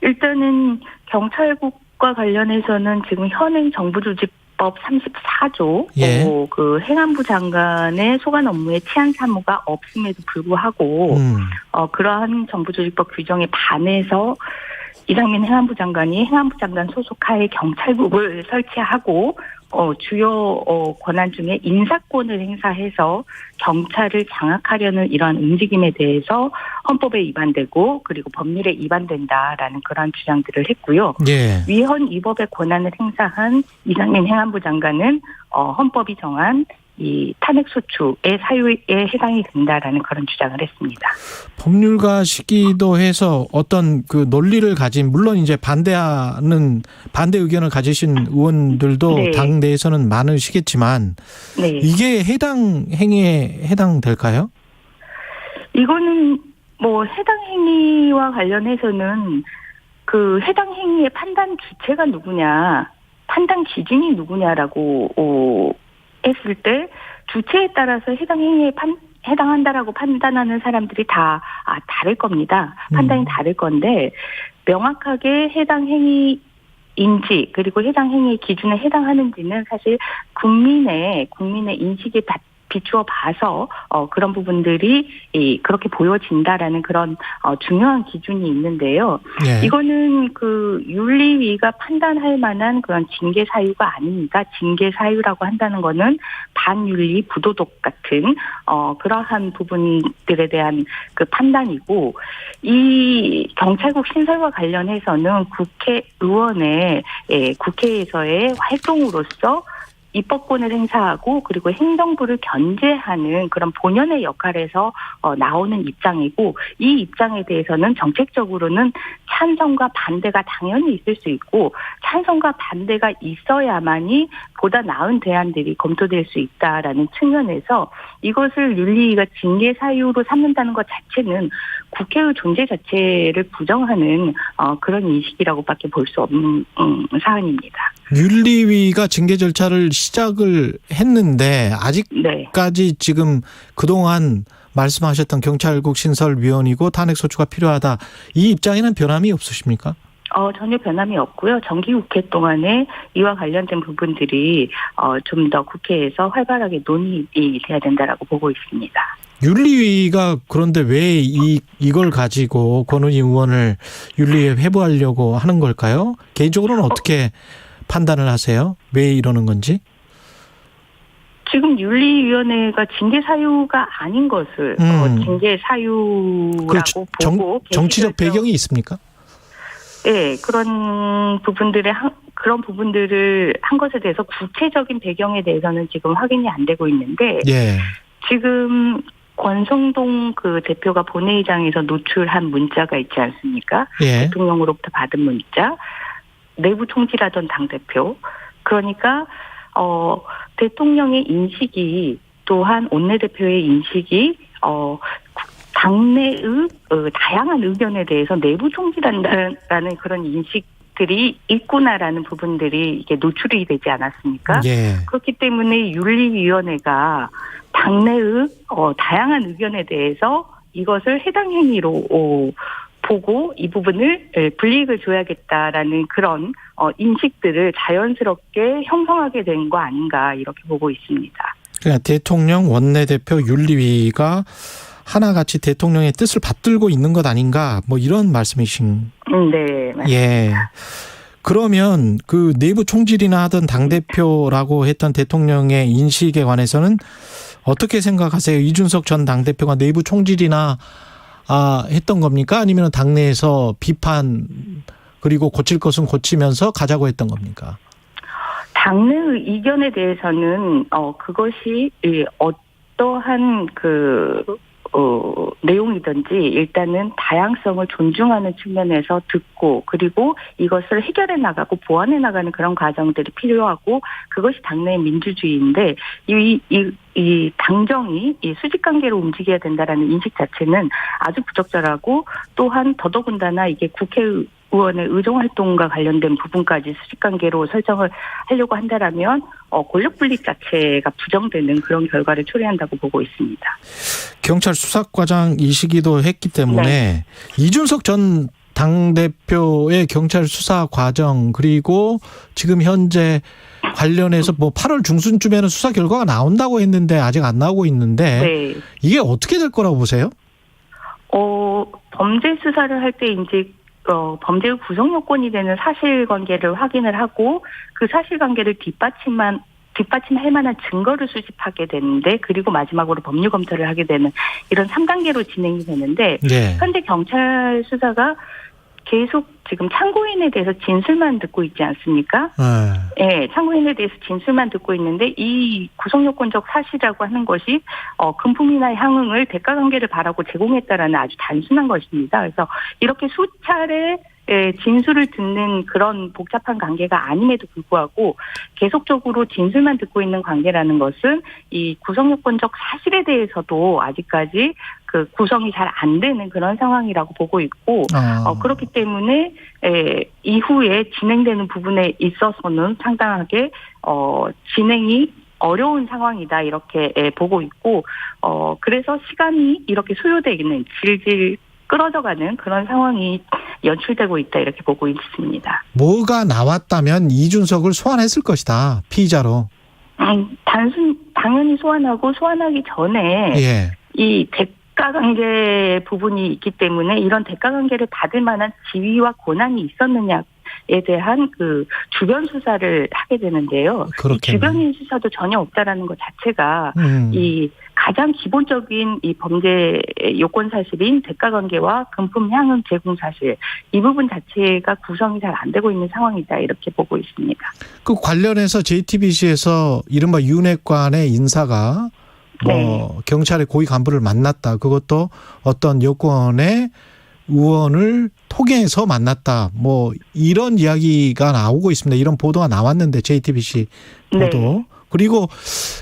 일단은 경찰국과 관련해서는 지금 현행 정부조직법 34조 예. 그 행안부 장관의 소관 업무에 치안 사무가 없음에도 불구하고 그러한 정부조직법 규정에 반해서 이상민 행안부 장관이 행안부 장관 소속하에 경찰국을 설치하고 주요 권한 중에 인사권을 행사해서 경찰을 장악하려는 이러한 움직임에 대해서 헌법에 위반되고 그리고 법률에 위반된다라는 그런 주장들을 했고요. 예. 위헌 위법의 권한을 행사한 이상민 행안부 장관은 헌법이 정한 이 탄핵소추의 사유에 해당이 된다라는 그런 주장을 했습니다. 법률가시기도 해서 어떤 그 논리를 가진 물론 이제 반대 의견을 가지신 의원들도 네. 당 내에서는 많으시겠지만 네. 이게 해당 행위에 해당될까요? 이거는 해당 행위와 관련해서는 그 해당 행위의 판단 주체가 누구냐, 판단 기준이 누구냐라고 했을 때 주체에 따라서 해당 행위의 해당한다라고 판단하는 사람들이 다 다를 겁니다. 판단이 다를 건데 명확하게 해당 행위인지 그리고 해당 행위의 기준에 해당하는지는 사실 국민의 인식에 비추어 봐서 그런 부분들이 그렇게 보여진다라는 그런 중요한 기준이 있는데요. 네. 이거는 그 윤리위가 판단할 만한 그런 징계 사유가 아닙니다. 징계 사유라고 한다는 거는 반윤리, 부도덕 같은 그러한 부분들에 대한 그 판단이고 이 경찰국 신설과 관련해서는 국회의원의 국회에서의 활동으로서 입법권을 행사하고 그리고 행정부를 견제하는 그런 본연의 역할에서 나오는 입장이고 이 입장에 대해서는 정책적으로는 찬성과 반대가 당연히 있을 수 있고 찬성과 반대가 있어야만이 보다 나은 대안들이 검토될 수 있다라는 측면에서 이것을 윤리위가 징계 사유로 삼는다는 것 자체는 국회의 존재 자체를 부정하는 그런 인식이라고밖에 볼 수 없는 사안입니다. 윤리위가 징계 절차를 시작을 했는데 아직까지 네. 지금 그동안 말씀하셨던 경찰국 신설위원이고 탄핵소추가 필요하다. 이 입장에는 변함이 없으십니까? 전혀 변함이 없고요. 정기국회 동안에 이와 관련된 부분들이 좀 더 국회에서 활발하게 논의이 돼야 된다라고 보고 있습니다. 윤리위가 그런데 왜 이걸 가지고 권은희 의원을 윤리위에 회부하려고 하는 걸까요? 개인적으로는 어떻게 판단을 하세요? 왜 이러는 건지? 지금 윤리위원회가 징계 사유가 아닌 것을 징계 사유라고 보고 정치적 배경이 있습니까? 네, 그런 부분들을 한 것에 대해서 구체적인 배경에 대해서는 지금 확인이 안 되고 있는데 예. 지금 권성동 그 대표가 본회의장에서 노출한 문자가 있지 않습니까? 예. 대통령으로부터 받은 문자, 내부 총질하던 당대표. 그러니까 대통령의 인식이 또한 원내대표의 인식이 당내의 다양한 의견에 대해서 내부 총질한다라는 그런 인식들이 있구나라는 부분들이 이게 노출이 되지 않았습니까? 예. 그렇기 때문에 윤리위원회가 당내의 다양한 의견에 대해서 이것을 해당 행위로 보고 이 부분을 불이익을 줘야겠다라는 그런 인식들을 자연스럽게 형성하게 된 거 아닌가 이렇게 보고 있습니다. 그러니까 대통령, 원내대표, 윤리위가 하나같이 대통령의 뜻을 받들고 있는 것 아닌가 뭐 이런 말씀이신. 네. 맞습니다. 예. 그러면 그 내부 총질이나 하던 당대표라고 했던 대통령의 인식에 관해서는 어떻게 생각하세요? 이준석 전 당대표가 내부 총질이나 했던 겁니까? 아니면 당내에서 비판 그리고 고칠 것은 고치면서 가자고 했던 겁니까? 당내의 이견에 대해서는 그것이 어떠한 내용이든지 일단은 다양성을 존중하는 측면에서 듣고 그리고 이것을 해결해 나가고 보완해 나가는 그런 과정들이 필요하고 그것이 당내의 민주주의인데 이 당정이 이 수직관계로 움직여야 된다라는 인식 자체는 아주 부적절하고 또한 더더군다나 이게 국회의원의 의정활동과 관련된 부분까지 수직관계로 설정을 하려고 한다라면 권력분립 자체가 부정되는 그런 결과를 초래한다고 보고 있습니다. 경찰 수사과장이시기도 했기 때문에 네. 이준석 전 당대표의 경찰 수사 과정 그리고 지금 현재 관련해서 뭐 8월 중순쯤에는 수사 결과가 나온다고 했는데 아직 안 나오고 있는데 네. 이게 어떻게 될 거라고 보세요? 범죄 수사를 할 때 이제 범죄의 구성 요건이 되는 사실관계를 확인을 하고 그 사실관계를 뒷받침할 만한 증거를 수집하게 되는데 그리고 마지막으로 법률 검토를 하게 되는 이런 3단계로 진행이 되는데 네. 현재 경찰 수사가 계속 지금 참고인에 대해서 진술만 듣고 있지 않습니까? 네, 참고인에 대해서 진술만 듣고 있는데 이 구성요건적 사실이라고 하는 것이 금품이나 향응을 대가관계를 바라고 제공했다라는 아주 단순한 것입니다. 그래서 이렇게 수차례 진술을 듣는 그런 복잡한 관계가 아님에도 불구하고 계속적으로 진술만 듣고 있는 관계라는 것은 이 구성요건적 사실에 대해서도 아직까지 그 구성이 잘 안 되는 그런 상황이라고 보고 있고 그렇기 때문에 이후에 진행되는 부분에 있어서는 상당하게 진행이 어려운 상황이다 이렇게 보고 있고 그래서 시간이 이렇게 소요되기는 질질 끌어져가는 그런 상황이 연출되고 있다 이렇게 보고 있습니다. 뭐가 나왔다면 이준석을 소환했을 것이다. 피의자로. 당연히 소환하기 전에 예. 이 대가관계 부분이 있기 때문에 이런 대가관계를 받을 만한 지위와 권한이 있었느냐에 대한 그 주변 수사를 하게 되는데요. 이 주변인 수사도 전혀 없다라는 것 자체가 이 가장 기본적인 이 범죄 요건 사실인 대가관계와 금품 향응 제공 사실 이 부분 자체가 구성이 잘 안 되고 있는 상황이다 이렇게 보고 있습니다. 그 관련해서 JTBC에서 이른바 윤핵관의 인사가 경찰의 고위 간부를 만났다. 그것도 어떤 여권의 의원을 통해서 만났다. 이런 이야기가 나오고 있습니다. 이런 보도가 나왔는데 JTBC 보도. 네. 그리고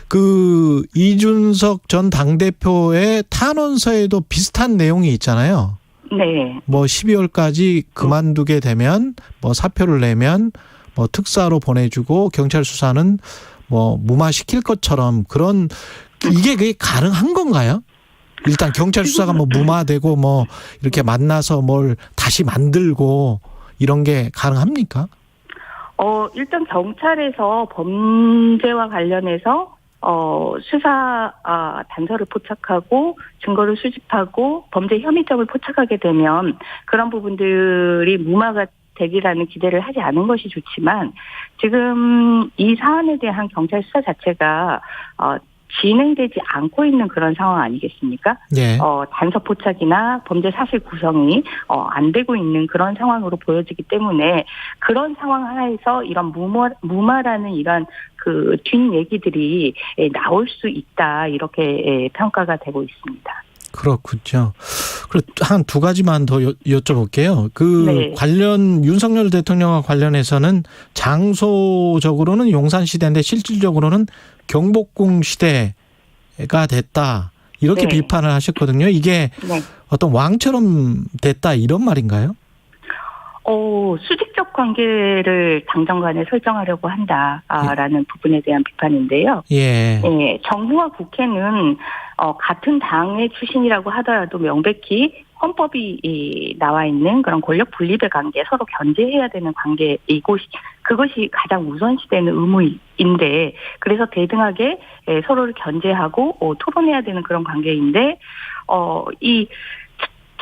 그 이준석 전 당대표의 탄원서에도 비슷한 내용이 있잖아요. 네. 12월까지 그만두게 되면 사표를 내면 특사로 보내주고 경찰 수사는 무마시킬 것처럼 그런 그게 가능한 건가요? 일단 경찰 수사가 무마되고 이렇게 만나서 뭘 다시 만들고 이런 게 가능합니까? 일단 경찰에서 범죄와 관련해서 수사 단서를 포착하고 증거를 수집하고 범죄 혐의점을 포착하게 되면 그런 부분들이 무마가 되기라는 기대를 하지 않은 것이 좋지만 지금 이 사안에 대한 경찰 수사 자체가 진행되지 않고 있는 그런 상황 아니겠습니까? 네. 단서 포착이나 범죄 사실 구성이 안 되고 있는 그런 상황으로 보여지기 때문에 그런 상황 하에서 이런 무마라는 이런 그 뒷얘기들이 나올 수 있다 이렇게 평가가 되고 있습니다. 그렇군요. 그리고 한 두 가지만 더 여쭤볼게요. 네. 관련 윤석열 대통령과 관련해서는 장소적으로는 용산시대인데 실질적으로는 경복궁 시대가 됐다. 이렇게 비판을 하셨거든요. 이게 어떤 왕처럼 됐다 이런 말인가요? 수직적 관계를 당정 간에 설정하려고 한다라는 부분에 대한 비판인데요. 예. 정부와 국회는 같은 당의 출신이라고 하더라도 명백히 헌법이 나와 있는 그런 권력 분립의 관계, 서로 견제해야 되는 관계이고 그것이 가장 우선시되는 의무인데 그래서 대등하게 서로를 견제하고 토론해야 되는 그런 관계인데 이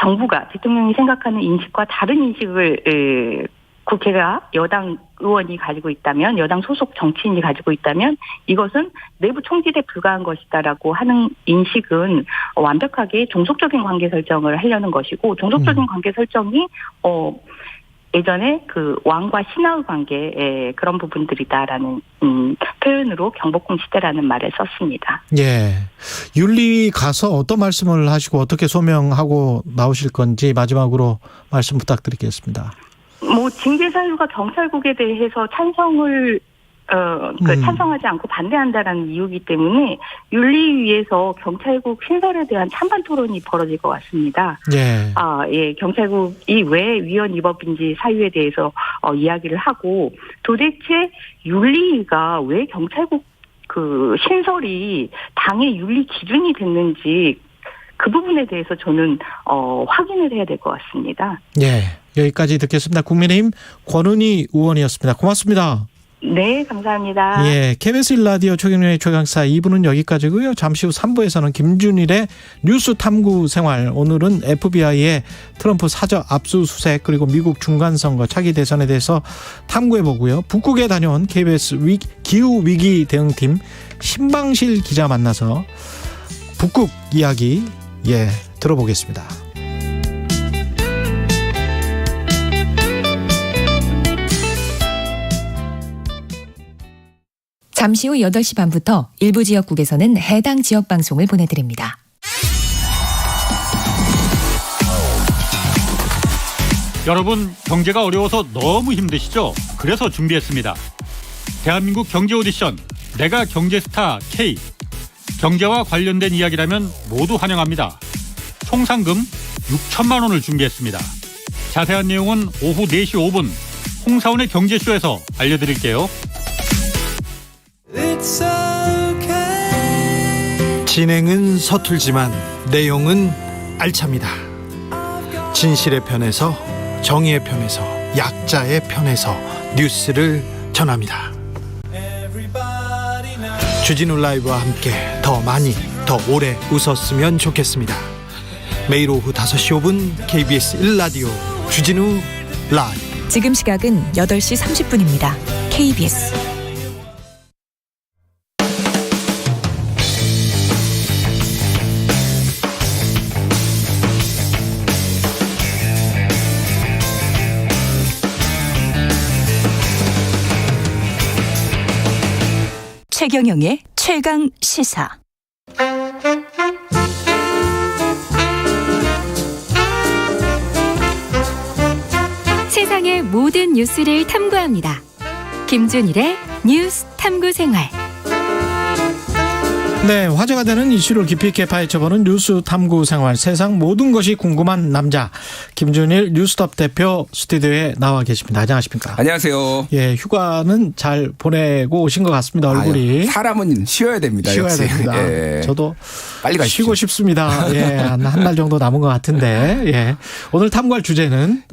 정부가 대통령이 생각하는 인식과 다른 인식을 국회가 여당 의원이 가지고 있다면 여당 소속 정치인이 가지고 있다면 이것은 내부 총질에 불과한 것이다라고 하는 인식은 완벽하게 종속적인 관계 설정을 하려는 것이고 종속적인 관계 설정이 예전에 그 왕과 신하의 관계 그런 부분들이다라는 표현으로 경복궁 시대라는 말을 썼습니다. 예, 윤리 가서 어떤 말씀을 하시고 어떻게 소명하고 나오실 건지 마지막으로 말씀 부탁드리겠습니다. 징계 사유가 경찰국에 대해서 찬성을 찬성하지 않고 반대한다라는 이유이기 때문에 윤리위에서 경찰국 신설에 대한 찬반 토론이 벌어질 것 같습니다. 예. 경찰국이 왜 위헌 위법인지 사유에 대해서 이야기를 하고 도대체 윤리위가 왜 경찰국 그 신설이 당의 윤리 기준이 됐는지 그 부분에 대해서 저는 확인을 해야 될 것 같습니다. 예. 여기까지 듣겠습니다. 국민의힘 권은희 의원이었습니다. 고맙습니다. 네, 감사합니다. 예, KBS 1라디오 최경영의 최강사 2부는 여기까지고요. 잠시 후 3부에서는 김준일의 뉴스 탐구 생활. 오늘은 FBI의 트럼프 사저 압수수색 그리고 미국 중간선거 차기 대선에 대해서 탐구해보고요. 북극에 다녀온 KBS 기후위기 대응팀 신방실 기자 만나서 북극 이야기 들어보겠습니다. 잠시 후 8시 반부터 일부 지역국에서는 해당 지역 방송을 보내드립니다. 여러분, 경제가 어려워서 너무 힘드시죠? 그래서 준비했습니다. 대한민국 경제 오디션 내가 경제스타 K. 경제와 관련된 이야기라면 모두 환영합니다. 총 상금 6천만 원을 준비했습니다. 자세한 내용은 오후 4시 5분 홍사원의 경제쇼에서 알려드릴게요. It's so 진행은 서툴지만 내용은 알찹니다. 진실의 편에서, 정의의 편에서, 약자의 편에서 뉴스를 전합니다. 주진우 라이브와 함께 더 많이, 더 오래 웃었으면 좋겠습니다. 매일 오후 5시 5분 KBS 1라디오 주진우 라이브. 지금 시각은 8시 30분입니다. KBS 최경영의 최강 시사. 세상의 모든 뉴스를 탐구합니다. 김준일의 뉴스 탐구 생활. 네, 화제가 되는 이슈를 깊이 있게 파헤쳐보는 뉴스 탐구 생활. 세상 모든 것이 궁금한 남자 김준일 뉴스톱 대표 스튜디오에 나와 계십니다. 안녕하십니까? 안녕하세요. 예, 휴가는 잘 보내고 오신 것 같습니다. 얼굴이. 사람은 쉬어야 됩니다. 쉬어야 역시. 됩니다. 예. 저도 빨리 가십시오. 쉬고 싶습니다. 예, 한 달 정도 남은 것 같은데. 예. 오늘 탐구할 주제는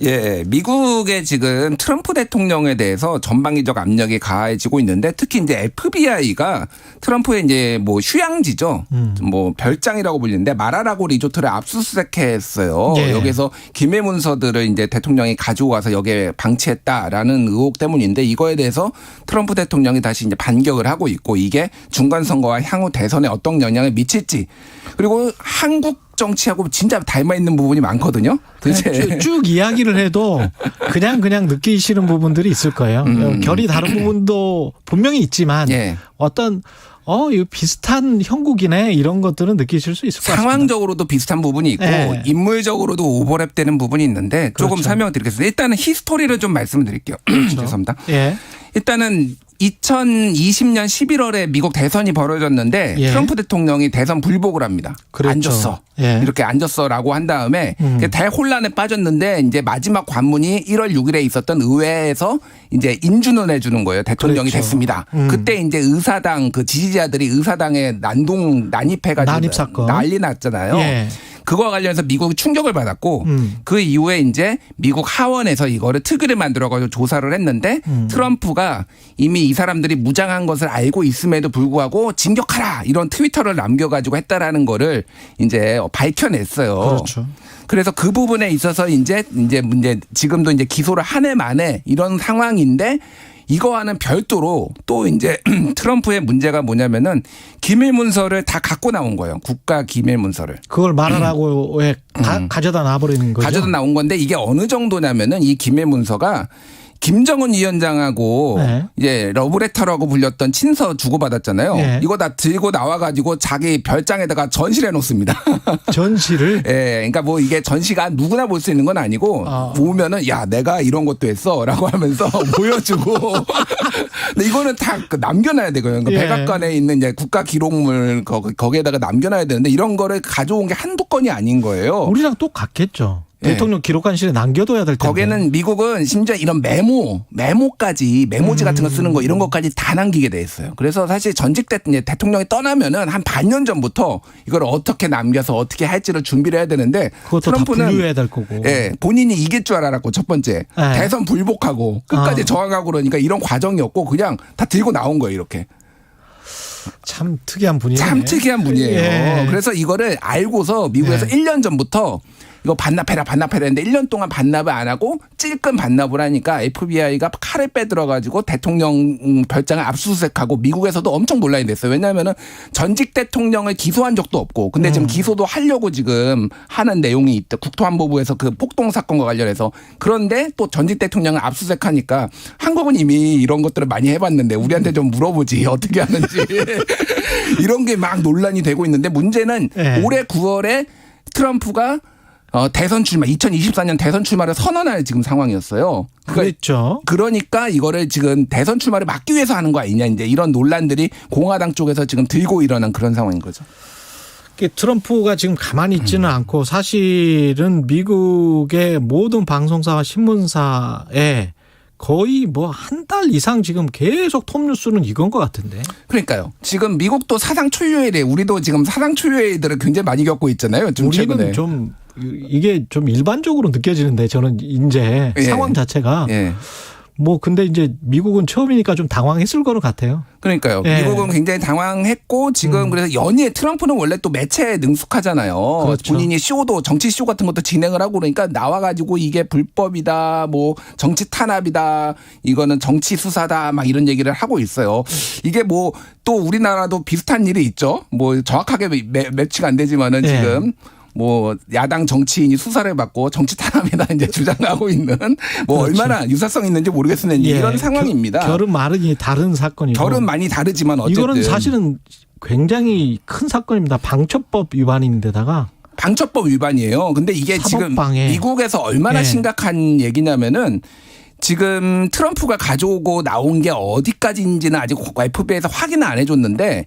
미국의 지금 트럼프 대통령에 대해서 전방위적 압력이 가해지고 있는데 특히 이제 FBI가 트럼프의 이제 뭐 휴양지죠. 뭐 별장이라고 불리는데 마라라고 리조트를 압수수색했어요. 예. 여기서 기밀 문서들을 이제 대통령이 가지고 와서 여기에 방치했다라는 의혹 때문인데 이거에 대해서 트럼프 대통령이 다시 이제 반격을 하고 있고 이게 중간 선거와 향후 대선에 어떤 영향을 미칠지 그리고 한국 정치하고 진짜 닮아 있는 부분이 많거든요. 쭉 이야기를 해도 그냥 느끼시는 부분들이 있을 거예요. 결이 다른 부분도 분명히 있지만 어떤 이거 비슷한 형국이네 이런 것들은 느끼실 수 있을 것 같습니다. 상황적으로도 비슷한 부분이 있고 인물적으로도 오버랩되는 부분이 있는데 조금 설명을 드리겠습니다. 일단은 히스토리를 좀 말씀을 드릴게요. 죄송합니다. 일단은 2020년 11월에 미국 대선이 벌어졌는데 트럼프 대통령이 대선 불복을 합니다. 앉았어. 이렇게 앉았어라고 한 다음에 대혼란에 빠졌는데 이제 마지막 관문이 1월 6일에 있었던 의회에서 이제 인준을 해주는 거예요. 대통령이 됐습니다. 그때 이제 의사당 그 지지자들이 의사당에 난입해가지고 난입 사건 난리 났잖아요. 그거와 관련해서 미국이 충격을 받았고 그 이후에 이제 미국 하원에서 이거를 특위를 만들어가지고 조사를 했는데 트럼프가 이미 이 사람들이 무장한 것을 알고 있음에도 불구하고 진격하라 이런 트위터를 남겨가지고 했다라는 거를 이제 밝혀냈어요. 그렇죠. 그래서 그 부분에 있어서 이제 지금도 이제 기소를 한 해 만에 이런 상황인데 이거와는 별도로 또 이제 트럼프의 문제가 뭐냐면은 기밀 문서를 다 갖고 나온 거예요. 국가 기밀 문서를. 그걸 말하라고 가져다 놔버리는 거죠. 가져다 나온 건데 이게 어느 정도냐면은 이 기밀 문서가 김정은 위원장하고 이제 러브레터라고 불렸던 친서 주고받았잖아요. 이거 다 들고 나와가지고 자기 별장에다가 전시를 해놓습니다. 전시를? 그러니까 뭐 이게 전시가 누구나 볼 수 있는 건 아니고 보면은 야 내가 이런 것도 했어라고 하면서 보여주고. 근데 이거는 다 남겨놔야 되고요. 그러니까 백악관에 있는 이제 국가 기록물 거기에다가 남겨놔야 되는데 이런 거를 가져온 게 한두 건이 아닌 거예요. 우리랑 똑같겠죠. 대통령 기록관실에 남겨둬야 될 텐데. 거기는 미국은 심지어 이런 메모까지 메모지 같은 거 쓰는 거 이런 것까지 다 남기게 돼 있어요. 그래서 사실 전직 대통령이 떠나면은 한 반년 전부터 이걸 어떻게 남겨서 어떻게 할지를 준비를 해야 되는데 그것도 트럼프는 다 분류해야 될 거고. 본인이 이길 줄 알았고 첫 번째 대선 불복하고 끝까지 저항하고 그러니까 이런 과정이었고 그냥 다 들고 나온 거예요 이렇게. 참 특이한 분이에요. 참 특이한 분이에요. 그래서 이거를 알고서 미국에서 1년 전부터 이거 반납해라 했는데 1년 동안 반납을 안 하고 찔끔 반납을 하니까 FBI가 칼을 빼들어가지고 대통령 별장을 압수수색하고 미국에서도 엄청 논란이 됐어요. 왜냐하면은 전직 대통령을 기소한 적도 없고 근데 지금 기소도 하려고 지금 하는 내용이 있다. 국토안보부에서 그 폭동 사건과 관련해서 그런데 또 전직 대통령을 압수수색하니까 한국은 이미 이런 것들을 많이 해봤는데 우리한테 좀 물어보지 어떻게 하는지 이런 게 막 논란이 되고 있는데 문제는 올해 9월에 트럼프가 대선 출마, 2024년 대선 출마를 선언할 지금 상황이었어요. 그렇죠. 그러니까 이거를 지금 대선 출마를 막기 위해서 하는 거 아니냐, 이제 이런 논란들이 공화당 쪽에서 지금 들고 일어난 그런 상황인 거죠. 트럼프가 지금 가만히 있지는 않고 사실은 미국의 모든 방송사와 신문사에 거의 뭐 한 달 이상 지금 계속 톱뉴스는 이건 것 같은데. 그러니까요. 지금 미국도 사상 초유의 우리도 지금 사상 초유의 일들을 굉장히 많이 겪고 있잖아요. 좀 우리는 최근에. 좀 이게 좀 일반적으로 느껴지는데 저는 이제 상황 자체가 뭐 근데 이제 미국은 처음이니까 좀 당황했을 거는 같아요. 그러니까요. 미국은 굉장히 당황했고 지금 그래서 연이에 트럼프는 원래 또 매체에 능숙하잖아요. 그렇죠. 본인이 쇼도 정치 쇼 같은 것도 진행을 하고 그러니까 나와가지고 이게 불법이다, 뭐 정치 탄압이다, 이거는 정치 수사다, 막 이런 얘기를 하고 있어요. 이게 뭐 또 우리나라도 비슷한 일이 있죠. 뭐 정확하게 매치가 안 되지만은 지금. 뭐 야당 정치인이 수사를 받고 정치 탄압이다 이제 주장하고 있는 뭐 그렇죠. 얼마나 유사성 있는지 모르겠으나 이런 상황입니다. 결은 많이 다른 사건이고. 결은 많이 다르지만 어쨌든 이거는 사실은 굉장히 큰 사건입니다. 방첩법 위반인데다가. 방첩법 위반이에요. 근데 이게 사법방해. 지금 미국에서 얼마나 심각한 얘기냐면은 지금 트럼프가 가져오고 나온 게 어디까지인지는 아직 FBI에서 확인을 안 해줬는데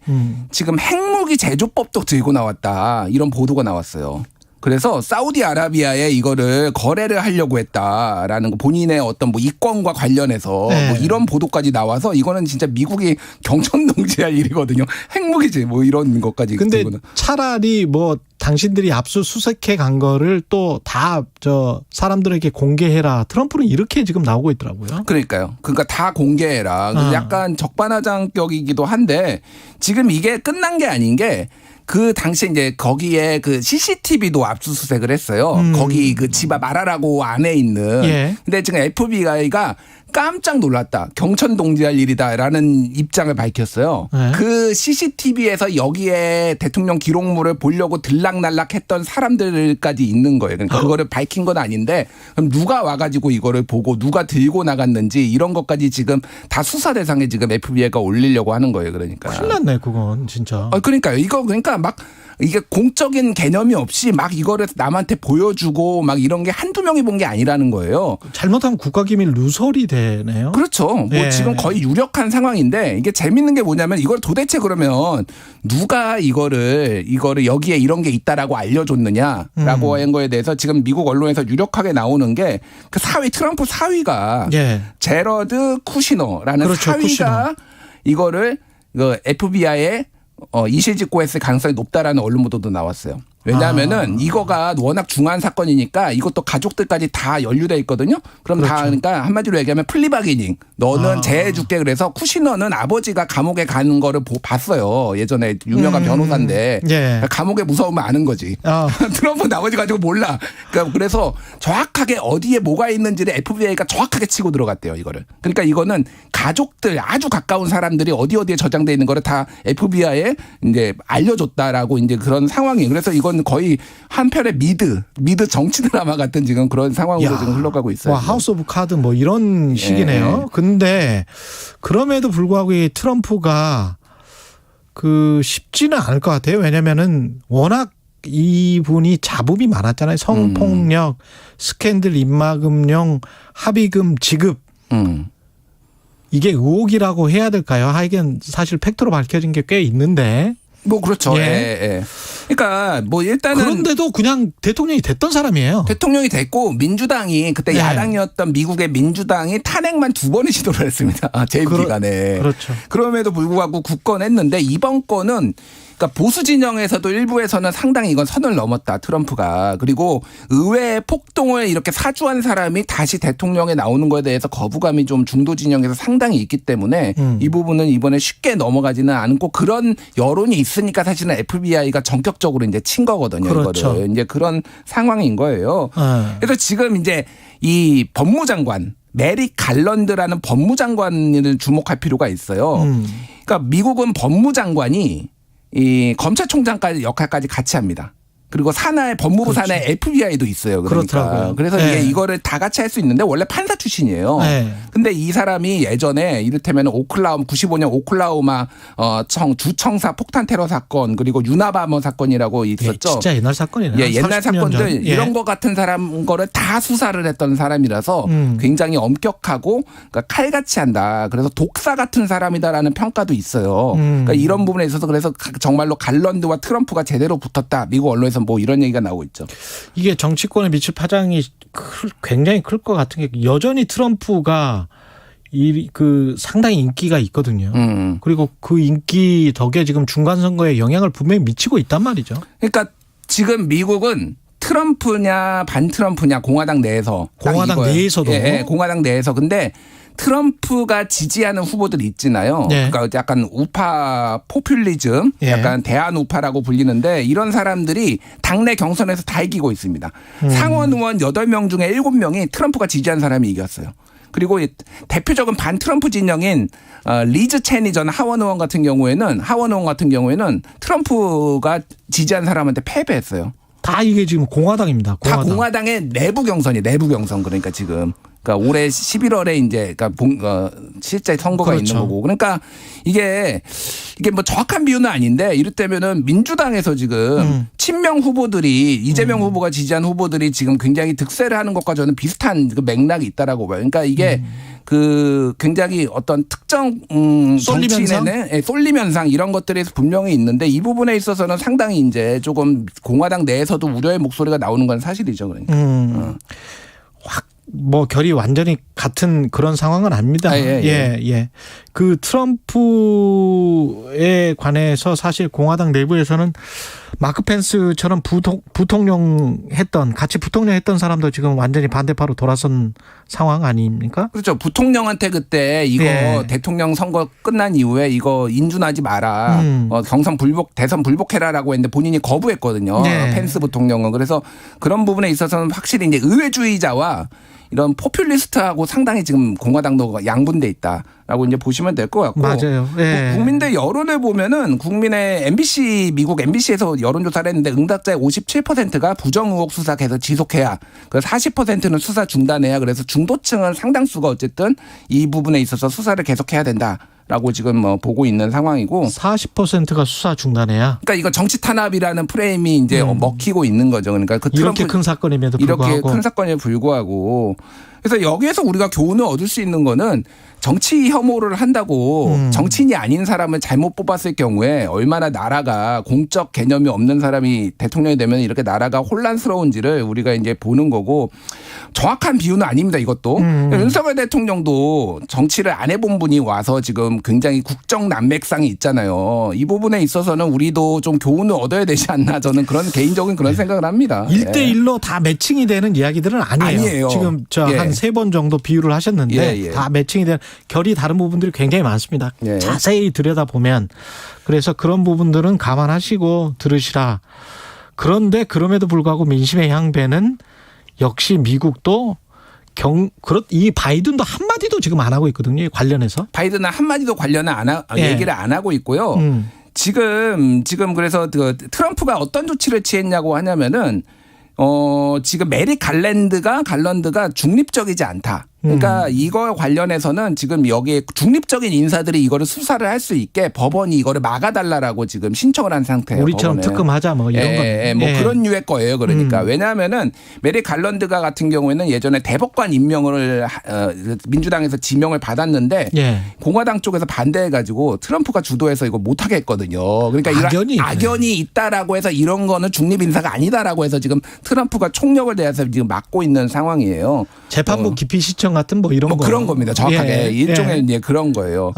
지금 핵무기 제조법도 들고 나왔다. 이런 보도가 나왔어요. 그래서 사우디아라비아에 이거를 거래를 하려고 했다라는 거 본인의 어떤 뭐 이권과 관련해서 뭐 이런 보도까지 나와서 이거는 진짜 미국이 경천동지할 일이거든요. 핵무기지 뭐 이런 것까지. 근데 차라리 뭐 당신들이 압수수색해 간 거를 또 다 저 사람들에게 공개해라. 트럼프는 이렇게 지금 나오고 있더라고요. 그러니까요. 그러니까 다 공개해라. 약간 적반하장격이기도 한데 지금 이게 끝난 게 아닌 게 그 당시에 이제 거기에 그 CCTV도 압수수색을 했어요. 거기 그 집 앞 마라라고 안에 있는. 근데 지금 FBI가 깜짝 놀랐다. 경천동지할 일이다라는 입장을 밝혔어요. 그 CCTV에서 여기에 대통령 기록물을 보려고 들락날락했던 사람들까지 있는 거예요. 그러니까 그거를 밝힌 건 아닌데 그럼 누가 와가지고 이거를 보고 누가 들고 나갔는지 이런 것까지 지금 다 수사 대상에 지금 FBI가 올리려고 하는 거예요. 그러니까. 큰일 났네 그건 진짜. 그러니까요. 이거 그러니까 막 이게 공적인 개념이 없이 막 이거를 남한테 보여주고 막 이런 게 한두 명이 본 게 아니라는 거예요. 잘못하면 국가기밀 누설이 되네요. 그렇죠. 뭐 지금 거의 유력한 상황인데 이게 재밌는 게 뭐냐면 이걸 도대체 그러면 누가 이거를 여기에 이런 게 있다라고 알려줬느냐라고 한 거에 대해서 지금 미국 언론에서 유력하게 나오는 게 그 사위 트럼프 사위가 제러드 쿠시너라는 그렇죠, 사위가 쿠시너. 이거를 그 FBI에 이실직고 했을 가능성이 높다라는 언론 보도도 나왔어요. 왜냐하면은 이거가 워낙 중요한 사건이니까 이것도 가족들까지 다 연루돼 있거든요. 그럼 다 그러니까 한마디로 얘기하면 플리바기닝. 너는 재해줄게 그래서 쿠시너는 아버지가 감옥에 가는 거를 봤어요. 예전에 유명한 변호사인데 감옥의 무서움을 아는 거지. 트럼프는 아버지 가지고 몰라. 그러니까 그래서 정확하게 어디에 뭐가 있는지를 FBI가 정확하게 치고 들어갔대요. 이거를. 그러니까 이거는 가족들 아주 가까운 사람들이 어디에 저장돼 있는 거를 다 FBI에 이제 알려줬다라고 이제 그런 상황이. 그래서 이건 거의 한편의 미드 정치 드라마 같은 지금 그런 상황으로 지금 흘러가고 있어요. 와, 하우스 오브 카드 뭐 이런 식이네요. 근데 그럼에도 불구하고 이 트럼프가 그 쉽지는 않을 것 같아요. 왜냐면은 워낙 이분이 잡음이 많았잖아요. 성폭력, 스캔들 입막음용, 합의금 지급. 이게 의혹이라고 해야 될까요? 하여간 사실 팩트로 밝혀진 게 꽤 있는데. 뭐 그렇죠. 그러니까 뭐 일단은 그런데도 그냥 대통령이 됐던 사람이에요. 대통령이 됐고 민주당이 그때 야당이었던 미국의 민주당이 탄핵만 2번의 시도를 했습니다. 재임 기간에. 그렇죠. 그럼에도 불구하고 굳건했는데 이번 건은 그러니까 보수 진영에서도 일부에서는 상당히 이건 선을 넘었다. 트럼프가. 그리고 의회의 폭동을 이렇게 사주한 사람이 다시 대통령에 나오는 거에 대해서 거부감이 좀 중도 진영에서 상당히 있기 때문에 이 부분은 이번에 쉽게 넘어가지는 않고 그런 여론이 있으니까 사실은 FBI가 전격적으로 이제 친 거거든요. 그렇죠. 이거를. 이제 그런 상황인 거예요. 그래서 지금 이제 이 법무장관 메릭 갈런드라는 법무장관을 주목할 필요가 있어요. 그러니까 미국은 법무장관이 이 검찰총장까지 역할까지 같이 합니다. 그리고 산하에 법무부 산하에 FBI도 있어요. 그러니까. 그렇더라고요. 그래서 이게 이거를 다 같이 할 수 있는데 원래 판사 출신이에요. 근데 이 사람이 예전에 이를테면 95년 오클라호마 주청사 폭탄 테러 사건 그리고 유나바머 사건이라고 있었죠. 진짜 옛날 사건이네요. 옛날 사건들 이런 거 같은 사람 거를 다 수사를 했던 사람이라서 굉장히 엄격하고 그러니까 칼같이 한다. 그래서 독사 같은 사람이다라는 평가도 있어요. 그러니까 이런 부분에 있어서 그래서 정말로 갈런드와 트럼프가 제대로 붙었다. 미국 언론에서 뭐 이런 얘기가 나오고 있죠. 이게 정치권에 미칠 파장이 굉장히 클 것 같은 게 여전히 트럼프가 그 상당히 인기가 있거든요. 그리고 그 인기 덕에 지금 중간 선거에 영향을 분명히 미치고 있단 말이죠. 그러니까 지금 미국은 트럼프냐 반트럼프냐 공화당 내에서 공화당 내에서도 예, 공화당 내에서 근데 트럼프가 지지하는 후보들이 있잖아요. 네. 그러니까 약간 우파 포퓰리즘, 약간 대안 우파라고 불리는데 이런 사람들이 당내 경선에서 다 이기고 있습니다. 상원 의원 8명 중에 7명이 트럼프가 지지한 사람이 이겼어요. 그리고 대표적인 반트럼프 진영인 리즈 체니 전 하원 의원 같은 경우에는 트럼프가 지지한 사람한테 패배했어요. 다 이게 지금 공화당입니다. 다 공화당의 내부 경선 그러니까 지금. 그러니까 올해 11월에 이제 그러니까 실제 선거가 그렇죠. 있는 거고. 그러니까 이게 뭐 정확한 비유는 아닌데 이를테면은 민주당에서 지금 친명 후보들이 이재명 후보가 지지한 후보들이 지금 굉장히 득세를 하는 것과 저는 비슷한 그 맥락이 있다라고 봐요. 그러니까 이게 그 굉장히 어떤 특정 정치인의 쏠림 현상 이런 것들이 분명히 있는데 이 부분에 있어서는 상당히 이제 조금 공화당 내에서도 우려의 목소리가 나오는 건 사실이죠. 그러니까. 확 뭐 결이 완전히 같은 그런 상황은 아닙니다. 예. 그 트럼프에 관해서 사실 공화당 내부에서는 마크 펜스처럼 같이 부통령했던 사람도 지금 완전히 반대파로 돌아선 상황 아닙니까? 그렇죠. 부통령한테 그때 이거 대통령 선거 끝난 이후에 이거 인준하지 마라. 대선 불복해라라고 했는데 본인이 거부했거든요. 펜스 부통령은. 그래서 그런 부분에 있어서는 확실히 이제 의회주의자와 이런 포퓰리스트하고 상당히 지금 공화당도 양분돼 있다라고 이제 보시면 될 것 같고. 맞아요. 국민들 여론을 보면은 국민의 미국 MBC에서 여론조사를 했는데 응답자의 57%가 부정 의혹 수사 계속 지속해야. 그래서 40%는 수사 중단해야. 그래서 중도층은 상당수가 어쨌든 이 부분에 있어서 수사를 계속해야 된다라고 지금 뭐 보고 있는 상황이고. 40%가 수사 중단해야. 그러니까 이거 정치 탄압이라는 프레임이 이제 먹히고 있는 거죠. 그러니까 그 이렇게 큰 사건임에도 불구하고. 이렇게 큰 사건에 불구하고. 그래서 여기에서 우리가 교훈을 얻을 수 있는 거는 정치 혐오를 한다고 정치인이 아닌 사람을 잘못 뽑았을 경우에 얼마나 나라가 공적 개념이 없는 사람이 대통령이 되면 이렇게 나라가 혼란스러운지를 우리가 이제 보는 거고 정확한 비유는 아닙니다. 이것도. 윤석열 대통령도 정치를 안 해본 분이 와서 지금 굉장히 국정 난맥상이 있잖아요. 이 부분에 있어서는 우리도 좀 교훈을 얻어야 되지 않나 저는 그런 개인적인 그런 생각을 합니다. 1대1로 다 매칭이 되는 이야기들은 아니에요. 지금 한 3번 정도 비유를 하셨는데 다 매칭이 되는 결이 다른 부분들이 굉장히 많습니다. 자세히 들여다보면. 그래서 그런 부분들은 감안하시고 들으시라. 그런데 그럼에도 불구하고 민심의 향배는 역시 미국도 이 바이든도 한마디도 지금 안 하고 있거든요. 관련해서. 바이든은 한마디도 관련은 얘기를 안 하고 있고요. 지금 그래서 그 트럼프가 어떤 조치를 취했냐고 하냐면은 지금 메릭 갈랜드가 중립적이지 않다. 그러니까 이거 관련해서는 지금 여기에 중립적인 인사들이 이거를 수사를 할 수 있게 법원이 이거를 막아달라고 지금 신청을 한 상태예요. 우리처럼 법원에. 특검하자 뭐 이런 거. 뭐 그런 류의 거예요. 그러니까 왜냐하면은 메릭 갈랜드가 같은 경우에는 예전에 대법관 임명을 민주당에서 지명을 받았는데 공화당 쪽에서 반대해가지고 트럼프가 주도해서 이거 못하게 했거든요. 그러니까 악연이 있다라고 해서 이런 거는 중립 인사가 아니다라고 해서 지금 트럼프가 총력을 대해서 지금 막고 있는 상황이에요. 재판부 기피 시청 같은 뭐 이런 거 그런 겁니다. 정확하게 일종의 이제 그런 거예요.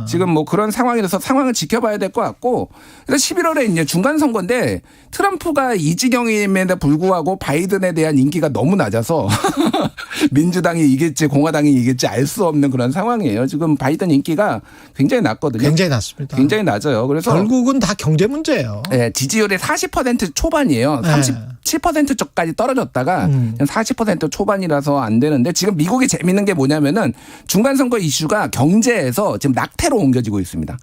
지금 뭐 그런 상황이라서 상황을 지켜봐야 될 것 같고. 그래서 11월에 이제 중간 선거인데 트럼프가 이지경임에도 불구하고 바이든에 대한 인기가 너무 낮아서 민주당이 이길지 공화당이 이길지 알 수 없는 그런 상황이에요. 지금 바이든 인기가 굉장히 낮거든요. 굉장히 낮습니다. 굉장히 낮아요. 그래서 결국은 다 경제 문제예요. 네, 지지율이 40% 초반이에요. 37% 쪽까지 떨어졌다가 40% 초반이라서 안 되는데 지금 미국이 재밌는 게 뭐냐면은 중간 선거 이슈가 경제에서 지금 낙태로 옮겨지고 있습니다.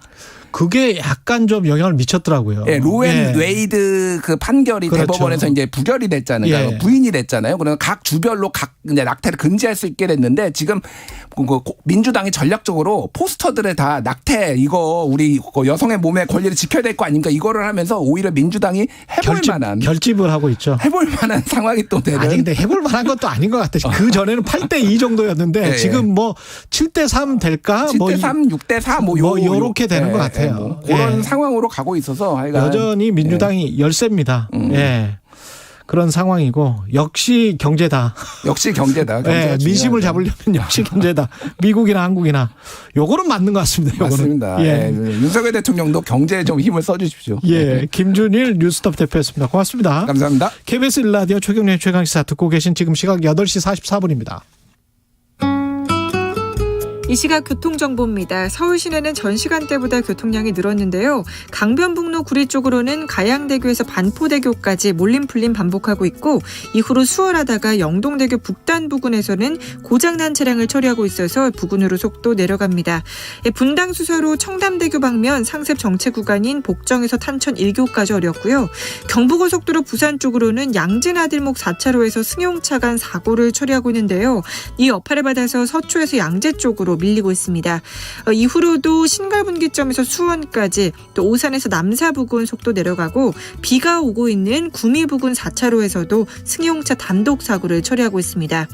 그게 약간 좀 영향을 미쳤더라고요. 로앤 웨이드 그 판결이 대법원에서 이제 부결이 됐잖아요. 그러니까 부인이 됐잖아요. 그래서 각 주별로 이제 낙태를 금지할 수 있게 됐는데 지금 민주당이 전략적으로 포스터들에 다 낙태 이거 우리 여성의 몸의 권리를 지켜야 될 거 아닙니까? 이거를 하면서 오히려 민주당이 해볼 만한 결집을 하고 있죠. 해볼 만한 상황이 또 되는. 아니 근데 해볼 만한 것도 아닌 것 같아요. 그 전에는 8대2 정도였는데 지금 뭐 7대3 될까? 7대3, 6대4 뭐 요렇게 되는 것 같아요. 그런 상황으로 가고 있어서 여전히 민주당이 열세입니다. 그런 상황이고 역시 경제다. 역시 경제다. 네, 민심을 잡으려면 역시 경제다. 미국이나 한국이나 요거는 맞는 것 같습니다. 요거는. 맞습니다. 예. 윤석열 대통령도 경제에 좀 힘을 써주십시오. 예, 김준일 뉴스톱 대표였습니다. 고맙습니다. 감사합니다. KBS 1라디오 최경련의 최강시사 듣고 계신 지금 시각 8시 44분입니다. 이 시각 교통정보입니다. 서울 시내는 전 시간대보다 교통량이 늘었는데요. 강변북로 구리 쪽으로는 가양대교에서 반포대교까지 몰림풀림 반복하고 있고 이후로 수월하다가 영동대교 북단 부근에서는 고장난 차량을 처리하고 있어서 부근으로 속도 내려갑니다. 분당수서로 청담대교 방면 상습 정체 구간인 복정에서 탄천 1교까지 어렵고요. 경부고속도로 부산 쪽으로는 양진아들목 4차로에서 승용차 간 사고를 처리하고 있는데요. 이 여파를 받아서 서초에서 양재 쪽으로 밀리고 있습니다. 이후로도 신갈분기점에서 수원까지 또 오산에서 남사 부근 속도 내려가고 비가 오고 있는 구미 부근 4차로에서도 승용차 단독 사고를 처리하고 있습니다.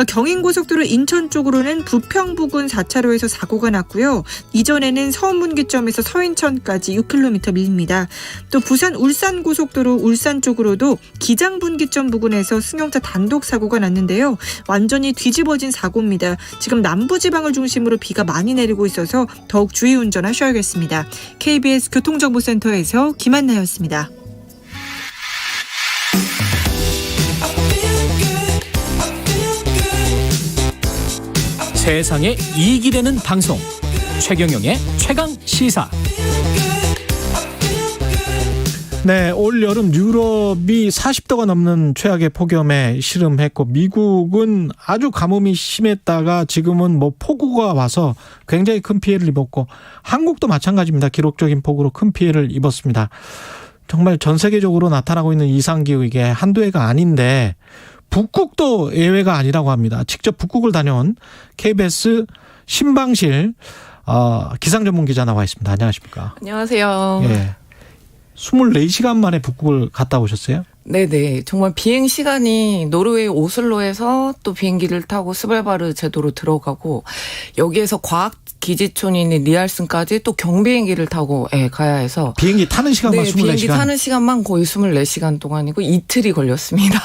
경인고속도로 인천 쪽으로는 부평 부근 4차로에서 사고가 났고요. 이전에는 서운분기점에서 서인천까지 6km 밀립니다. 또 부산 울산고속도로 울산 쪽으로도 기장분기점 부근에서 승용차 단독 사고가 났는데요. 완전히 뒤집어진 사고입니다. 지금 남부지방을 중심으로 비가 많이 내리고 있어서 더욱 주의 운전하셔야겠습니다. KBS 교통정보센터에서 김한나였습니다. 세상에 이익이 되는 방송 최경영의 최강시사. 네, 올 여름 유럽이 40도가 넘는 최악의 폭염에 시름했고 미국은 아주 가뭄이 심했다가 지금은 뭐 폭우가 와서 굉장히 큰 피해를 입었고 한국도 마찬가지입니다. 기록적인 폭우로 큰 피해를 입었습니다. 정말 전 세계적으로 나타나고 있는 이상기후 이게 한두 해가 아닌데 북극도 예외가 아니라고 합니다. 직접 북극을 다녀온 KBS 신방실 기상 전문 기자 나와 있습니다. 안녕하십니까? 안녕하세요. 예. 24시간 만에 북극을 갔다 오셨어요? 네네. 정말 비행 시간이 노르웨이 오슬로에서 또 비행기를 타고 스발바르 제도로 들어가고 여기에서 과학 기지촌이 있는 리알슨까지 또 경비행기를 타고 가야 해서 비행기 타는 시간만 24시간? 비행기 타는 시간만 거의 24시간 동안이고 이틀이 걸렸습니다.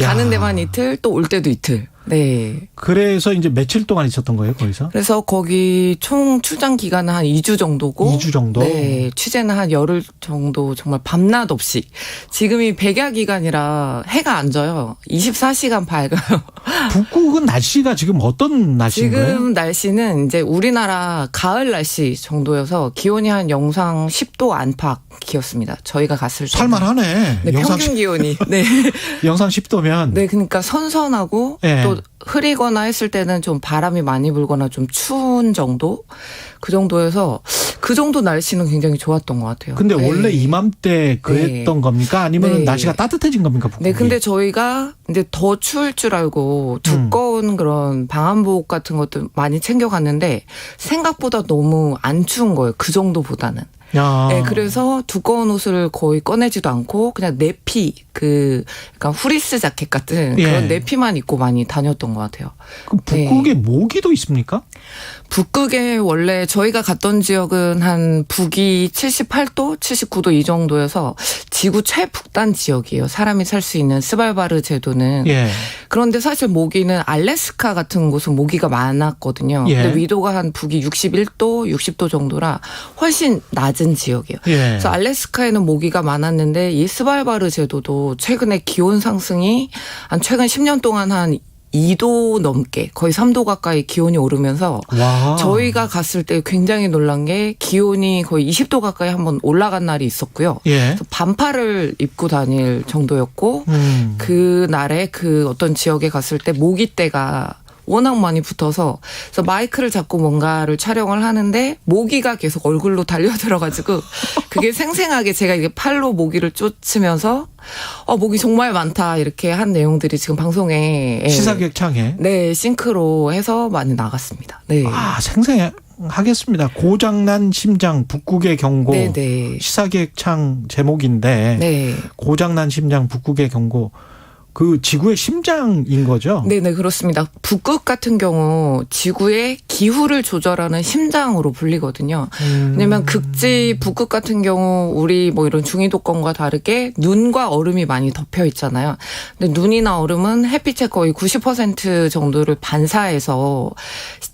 가는 데만 이틀 또 올 때도 이틀. 네. 그래서 이제 며칠 동안 있었던 거예요, 거기서? 그래서 거기 총 출장 기간은 한 2주 정도고. 2주 정도? 네. 취재는 한 열흘 정도 정말 밤낮 없이. 지금이 백야 기간이라 해가 안 져요. 24시간 밝아요. 북극은 날씨가 지금 어떤 날씨인가요? 지금 날씨는 이제 우리나라 가을 날씨 정도여서 기온이 한 영상 10도 안팎이었습니다. 저희가 갔을 때. 살만하네. 네, 평균 기온이. 네. 영상 10도면. 네, 그러니까 선선하고 네. 또 흐리거나 했을 때는 좀 바람이 많이 불거나 좀 추운 정도? 그 정도여서 그 정도 날씨는 굉장히 좋았던 것 같아요. 근데 원래 이맘때 그랬던 겁니까? 아니면 날씨가 따뜻해진 겁니까? 북극이? 네, 근데 저희가 이제 더 추울 줄 알고 두꺼운 그런 방한복 같은 것도 많이 챙겨갔는데 생각보다 너무 안 추운 거예요. 그 정도보다는. 네, 그래서 두꺼운 옷을 거의 꺼내지도 않고 그냥 내피 약간 후리스 자켓 같은 그런 내피만 입고 많이 다녔던 것 같아요. 그럼 북극에 모기도 있습니까? 북극에 원래 저희가 갔던 지역은 한 북위 78도, 79도 이 정도여서 지구 최북단 지역이에요. 사람이 살 수 있는 스발바르 제도는. 그런데 사실 모기는 알래스카 같은 곳은 모기가 많았거든요. 근데 위도가 한 북위 61도, 60도 정도라 훨씬 낮은 지역이에요. 그래서 알래스카에는 모기가 많았는데 이 스발바르 제도도 최근에 기온 상승이 한 최근 10년 동안 한 2도 넘게 거의 3도 가까이 기온이 오르면서 저희가 갔을 때 굉장히 놀란 게 기온이 거의 20도 가까이 한번 올라간 날이 있었고요. 그래서 반팔을 입고 다닐 정도였고 그날에 그 어떤 지역에 갔을 때 모기떼가 워낙 많이 붙어서 그래서 마이크를 잡고 뭔가를 촬영을 하는데 모기가 계속 얼굴로 달려들어가지고 그게 생생하게 제가 이게 팔로 모기를 쫓으면서 모기 정말 많다 이렇게 한 내용들이 지금 방송에 시사기획창에 네 싱크로 해서 많이 나갔습니다. 네. 생생하겠습니다. 고장난 심장 북극의 경고. 네네. 시사기획창 제목인데 고장난 심장 북극의 경고. 그 지구의 심장인 거죠? 네네, 그렇습니다. 북극 같은 경우 지구의 기후를 조절하는 심장으로 불리거든요. 왜냐면 극지 북극 같은 경우 우리 뭐 이런 중위도권과 다르게 눈과 얼음이 많이 덮여 있잖아요. 근데 눈이나 얼음은 햇빛의 거의 90% 정도를 반사해서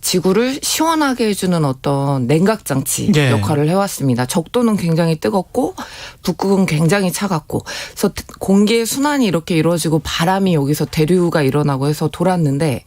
지구를 시원하게 해주는 어떤 냉각장치 예. 역할을 해왔습니다. 적도는 굉장히 뜨겁고 북극은 굉장히 차갑고 그래서 공기의 순환이 이렇게 이루어지고 바람이 여기서 대류가 일어나고 해서 돌았는데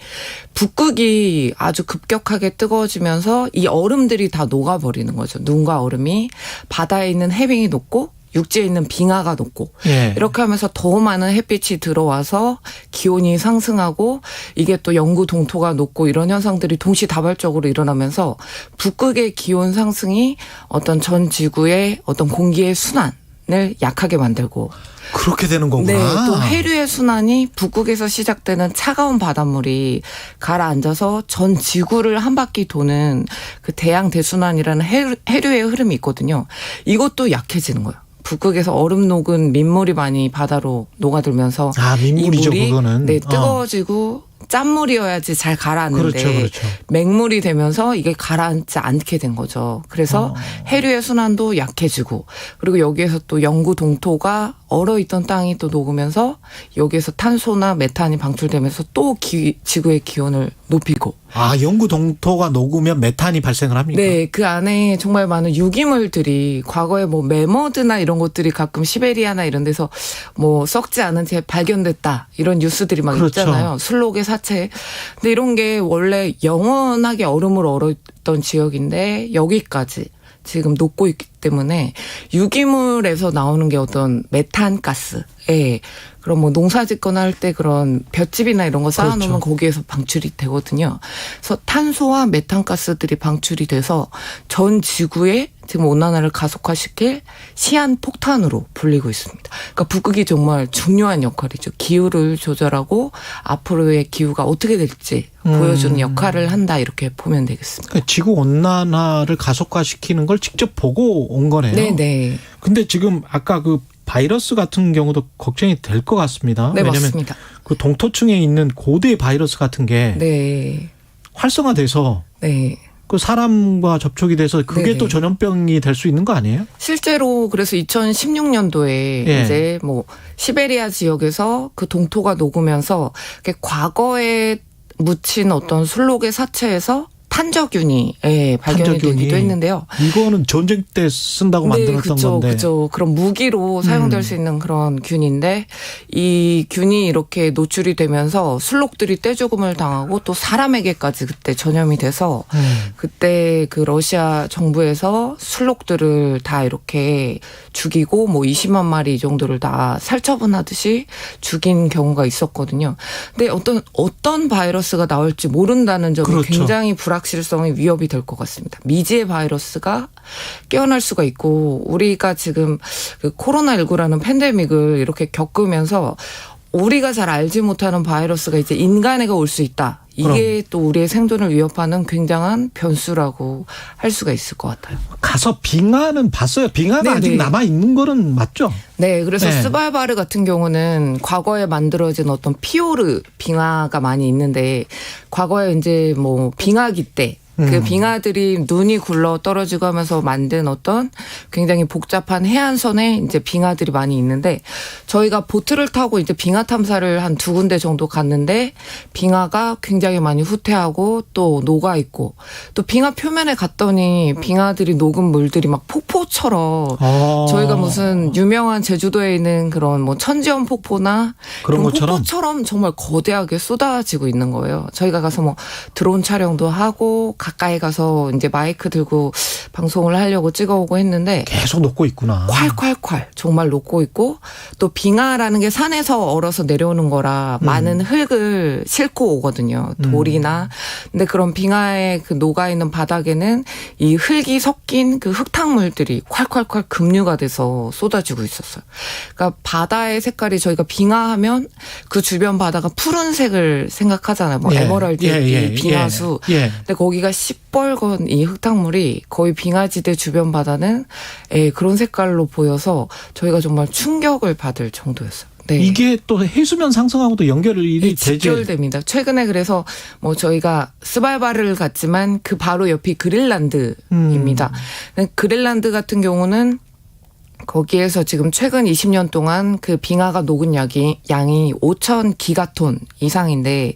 북극이 아주 급격하게 뜨거워지면서 이 얼음들이 다 녹아버리는 거죠. 눈과 얼음이 바다에 있는 해빙이 녹고 육지에 있는 빙하가 녹고 예. 이렇게 하면서 더 많은 햇빛이 들어와서 기온이 상승하고 이게 또 영구 동토가 녹고 이런 현상들이 동시다발적으로 일어나면서 북극의 기온 상승이 어떤 전 지구의 어떤 공기의 순환을 약하게 만들고 그렇게 되는 거구나. 네, 또 해류의 순환이 북극에서 시작되는 차가운 바닷물이 가라앉아서 전 지구를 한 바퀴 도는 그 대양 대순환이라는 해류의 흐름이 있거든요. 이것도 약해지는 거예요. 북극에서 얼음 녹은 민물이 많이 바다로 녹아들면서 민물이죠, 이 물이 그거는. 네, 뜨거워지고 짠물이어야지 잘 가라앉는데 그렇죠. 맹물이 되면서 이게 가라앉지 않게 된 거죠. 그래서 해류의 순환도 약해지고 그리고 여기에서 또 영구 동토가 얼어있던 땅이 또 녹으면서 여기에서 탄소나 메탄이 방출되면서 또 지구의 기온을 높이고. 영구 동토가 녹으면 메탄이 발생을 합니까? 네, 그 안에 정말 많은 유기물들이 과거에 뭐 매머드나 이런 것들이 가끔 시베리아나 이런 데서 뭐 썩지 않은 채 발견됐다 이런 뉴스들이 막 그렇죠. 있잖아요. 슬록의 사체. 근데 이런 게 원래 영원하게 얼음으로 얼어있던 지역인데 여기까지 지금 녹고 있기 때문에 유기물에서 나오는 게 어떤 메탄가스. 예. 그럼 뭐 농사 짓거나 할 때 그런 볏짚이나 이런 거 쌓아놓으면 그렇죠. 거기에서 방출이 되거든요. 그래서 탄소와 메탄가스들이 방출이 돼서 전 지구의 지금 온난화를 가속화시킬 시한폭탄으로 불리고 있습니다. 그러니까 북극이 정말 중요한 역할이죠. 기후를 조절하고 앞으로의 기후가 어떻게 될지 보여주는 역할을 한다 이렇게 보면 되겠습니다. 그러니까 지구 온난화를 가속화시키는 걸 직접 보고 온 거네요. 네네. 근데 지금 아까 그 바이러스 같은 경우도 걱정이 될 것 같습니다. 네, 왜냐하면 맞습니다. 그 동토층에 있는 고대 바이러스 같은 게 네. 활성화돼서 네. 그 사람과 접촉이 돼서 그게 네네. 또 전염병이 될 수 있는 거 아니에요? 실제로 그래서 2016년도에 예. 이제 뭐 시베리아 지역에서 그 동토가 녹으면서 과거에 묻힌 어떤 술록의 사체에서 탄저균이 발견이 되기도 했는데요. 이거는 전쟁 때 쓴다고 만들었던 건데. 그렇죠. 그런 무기로 사용될 수 있는 그런 균인데 이 균이 이렇게 노출이 되면서 술록들이 떼죽음을 당하고 또 사람에게까지 그때 전염이 돼서 그때 그 러시아 정부에서 술록들을 다 이렇게 죽이고 뭐 20만 마리 정도를 다 살처분하듯이 죽인 경우가 있었거든요. 근데 어떤 바이러스가 나올지 모른다는 점이 그렇죠. 굉장히 불확실성이 위협이 될 것 같습니다. 미지의 바이러스가 깨어날 수가 있고 우리가 지금 그 코로나19라는 팬데믹을 이렇게 겪으면서 우리가 잘 알지 못하는 바이러스가 이제 인간에게 올 수 있다. 이게 또 우리의 생존을 위협하는 굉장한 변수라고 할 수가 있을 것 같아요. 가서 빙하는 봤어요. 빙하가 네네. 아직 남아 있는 거는 맞죠? 네, 그래서 네. 스발바르 같은 경우는 과거에 만들어진 어떤 피오르 빙하가 많이 있는데 과거에 이제 뭐 빙하기 때 그 빙하들이 눈이 굴러 떨어지고 하면서 만든 어떤 굉장히 복잡한 해안선에 이제 빙하들이 많이 있는데 저희가 보트를 타고 이제 빙하 탐사를 한 2군데 정도 갔는데 빙하가 굉장히 많이 후퇴하고 또 녹아 있고 또 빙하 표면에 갔더니 빙하들이 녹은 물들이 막 폭포처럼 저희가 무슨 유명한 제주도에 있는 그런 뭐 천지연 폭포나 그런 것처럼 폭포처럼 정말 거대하게 쏟아지고 있는 거예요. 저희가 가서 뭐 드론 촬영도 하고 가까이 가서 이제 마이크 들고 방송을 하려고 찍어오고 했는데 계속 녹고 있구나. 콸콸콸 정말 녹고 있고 또 빙하라는 게 산에서 얼어서 내려오는 거라 많은 흙을 싣고 오거든요. 돌이나. 근데 그런 빙하의 그 녹아있는 바닥에는 이 흙이 섞인 그 흙탕물들이 콸콸콸 급류가 돼서 쏟아지고 있었어요. 그러니까 바다의 색깔이 저희가 빙하하면 그 주변 바다가 푸른색을 생각하잖아요. 뭐 에메랄드 빙하수. 근데 거기가 시뻘건 이 흙탕물이 거의 빙하지대 주변 바다는 그런 색깔로 보여서 저희가 정말 충격을 받을 정도였어요. 네. 이게 또 해수면 상승하고도 연결이 되죠. 직결됩니다. 최근에 그래서 뭐 저희가 스발바르를 갔지만 그 바로 옆이 그린란드입니다. 그린란드 같은 경우는 거기에서 지금 최근 20년 동안 그 빙하가 녹은 양이 5,000기가톤 이상인데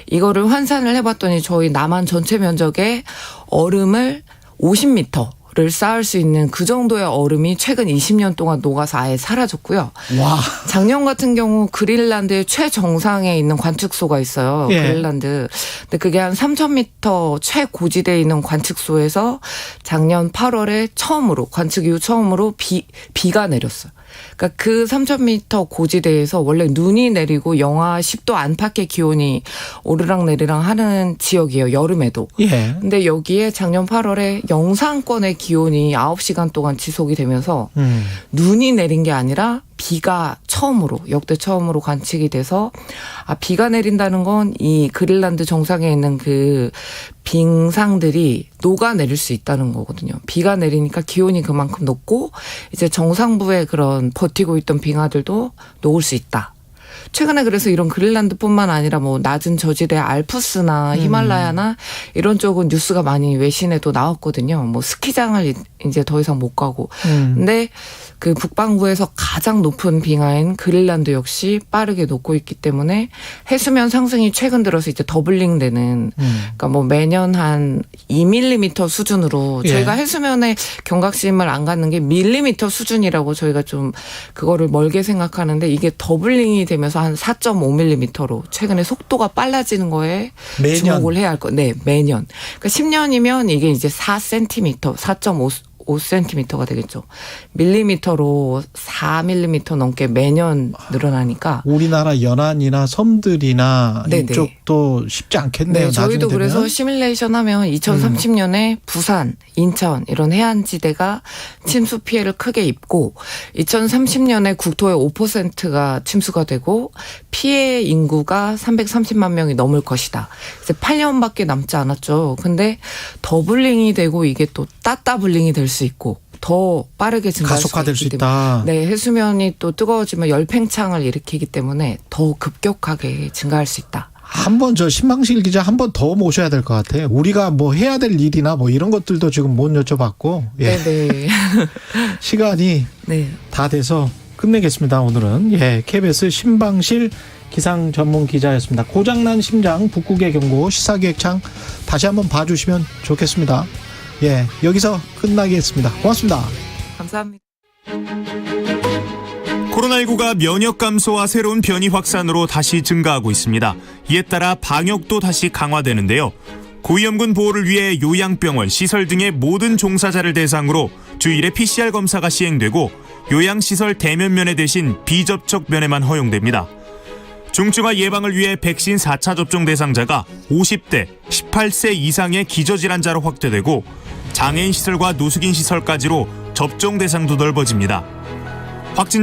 이거를 환산을 해봤더니 저희 남한 전체 면적의 얼음을 50m를 쌓을 수 있는 그 정도의 얼음이 최근 20년 동안 녹아서 아예 사라졌고요. 와. 작년 같은 경우 그린란드의 최정상에 있는 관측소가 있어요. 예. 그린란드. 근데 그게 한 3,000m 최고지대에 있는 관측소에서 작년 8월에 처음으로 관측 이후 처음으로 비가 내렸어요. 그러니까 그 3,000m 고지대에서 원래 눈이 내리고 영하 10도 안팎의 기온이 오르락내리락 하는 지역이에요. 여름에도. 예. 근데 여기에 작년 8월에 영상권의 기온이 9시간 동안 지속이 되면서 눈이 내린 게 아니라 비가 처음으로 역대 처음으로 관측이 돼서 비가 내린다는 건 이 그린란드 정상에 있는 그 빙상들이 녹아내릴 수 있다는 거거든요. 비가 내리니까 기온이 그만큼 높고 이제 정상부에 그런 버티고 있던 빙하들도 녹을 수 있다. 최근에 그래서 이런 그린란드뿐만 아니라 뭐 낮은 저지대 알프스나 히말라야나 이런 쪽은 뉴스가 많이 외신에도 나왔거든요. 뭐 스키장을 이제 더 이상 못 가고. 근데 그 북반구에서 가장 높은 빙하인 그린란드 역시 빠르게 녹고 있기 때문에 해수면 상승이 최근 들어서 이제 더블링 되는 그러니까 뭐 매년 한 2mm 수준으로 저희가 해수면에 경각심을 안 갖는 게 밀리미터 수준이라고 저희가 좀 그거를 멀게 생각하는데 이게 더블링이 되면서 한 4.5mm로 최근에 속도가 빨라지는 거에 매년. 주목을 해야 할 거. 네, 매년. 그러니까 10년이면 이게 이제 4cm, 4.5cm가 되겠죠. 밀리미터로 4mm 넘게 매년 늘어나니까. 우리나라 연안이나 섬들이나 네네. 이쪽도 쉽지 않겠네요. 네, 저희도 나중에 되면. 그래서 시뮬레이션 하면 2030년에 부산, 인천 이런 해안지대가 침수 피해를 크게 입고 2030년에 국토의 5%가 침수가 되고 피해 인구가 330만 명이 넘을 것이다. 이제 8년밖에 남지 않았죠. 근데 더블링이 되고 이게 또 따따블링이 될 수 있고 더 빠르게 증가할 가속화될 수 있기 있다. 때문에. 네, 해수면이 또 뜨거워지면 열팽창을 일으키기 때문에 더 급격하게 증가할 수 있다. 한번 저 신방실 기자 한 번 더 모셔야 될 것 같아요. 우리가 뭐 해야 될 일이나 뭐 이런 것들도 지금 못 여쭤봤고. 예. 네네. 시간이 네. 다 돼서 끝내겠습니다. 오늘은. 예. KBS 신방실 기상 전문 기자였습니다. 고장난 심장 북극의 경고 시사기획창 다시 한번 봐주시면 좋겠습니다. 예. 여기서 끝나겠습니다. 고맙습니다. 감사합니다. 코로나19가 면역 감소와 새로운 변이 확산으로 다시 증가하고 있습니다. 이에 따라 방역도 다시 강화되는데요. 고위험군 보호를 위해 요양병원, 시설 등의 모든 종사자를 대상으로 주일에 PCR 검사가 시행되고 요양시설 대면면회 대신 비접촉 면회만 허용됩니다. 중증화 예방을 위해 백신 4차 접종 대상자가 50대, 18세 이상의 기저질환자로 확대되고 장애인 시설과 노숙인 시설까지로 접종 대상도 넓어집니다. 확진자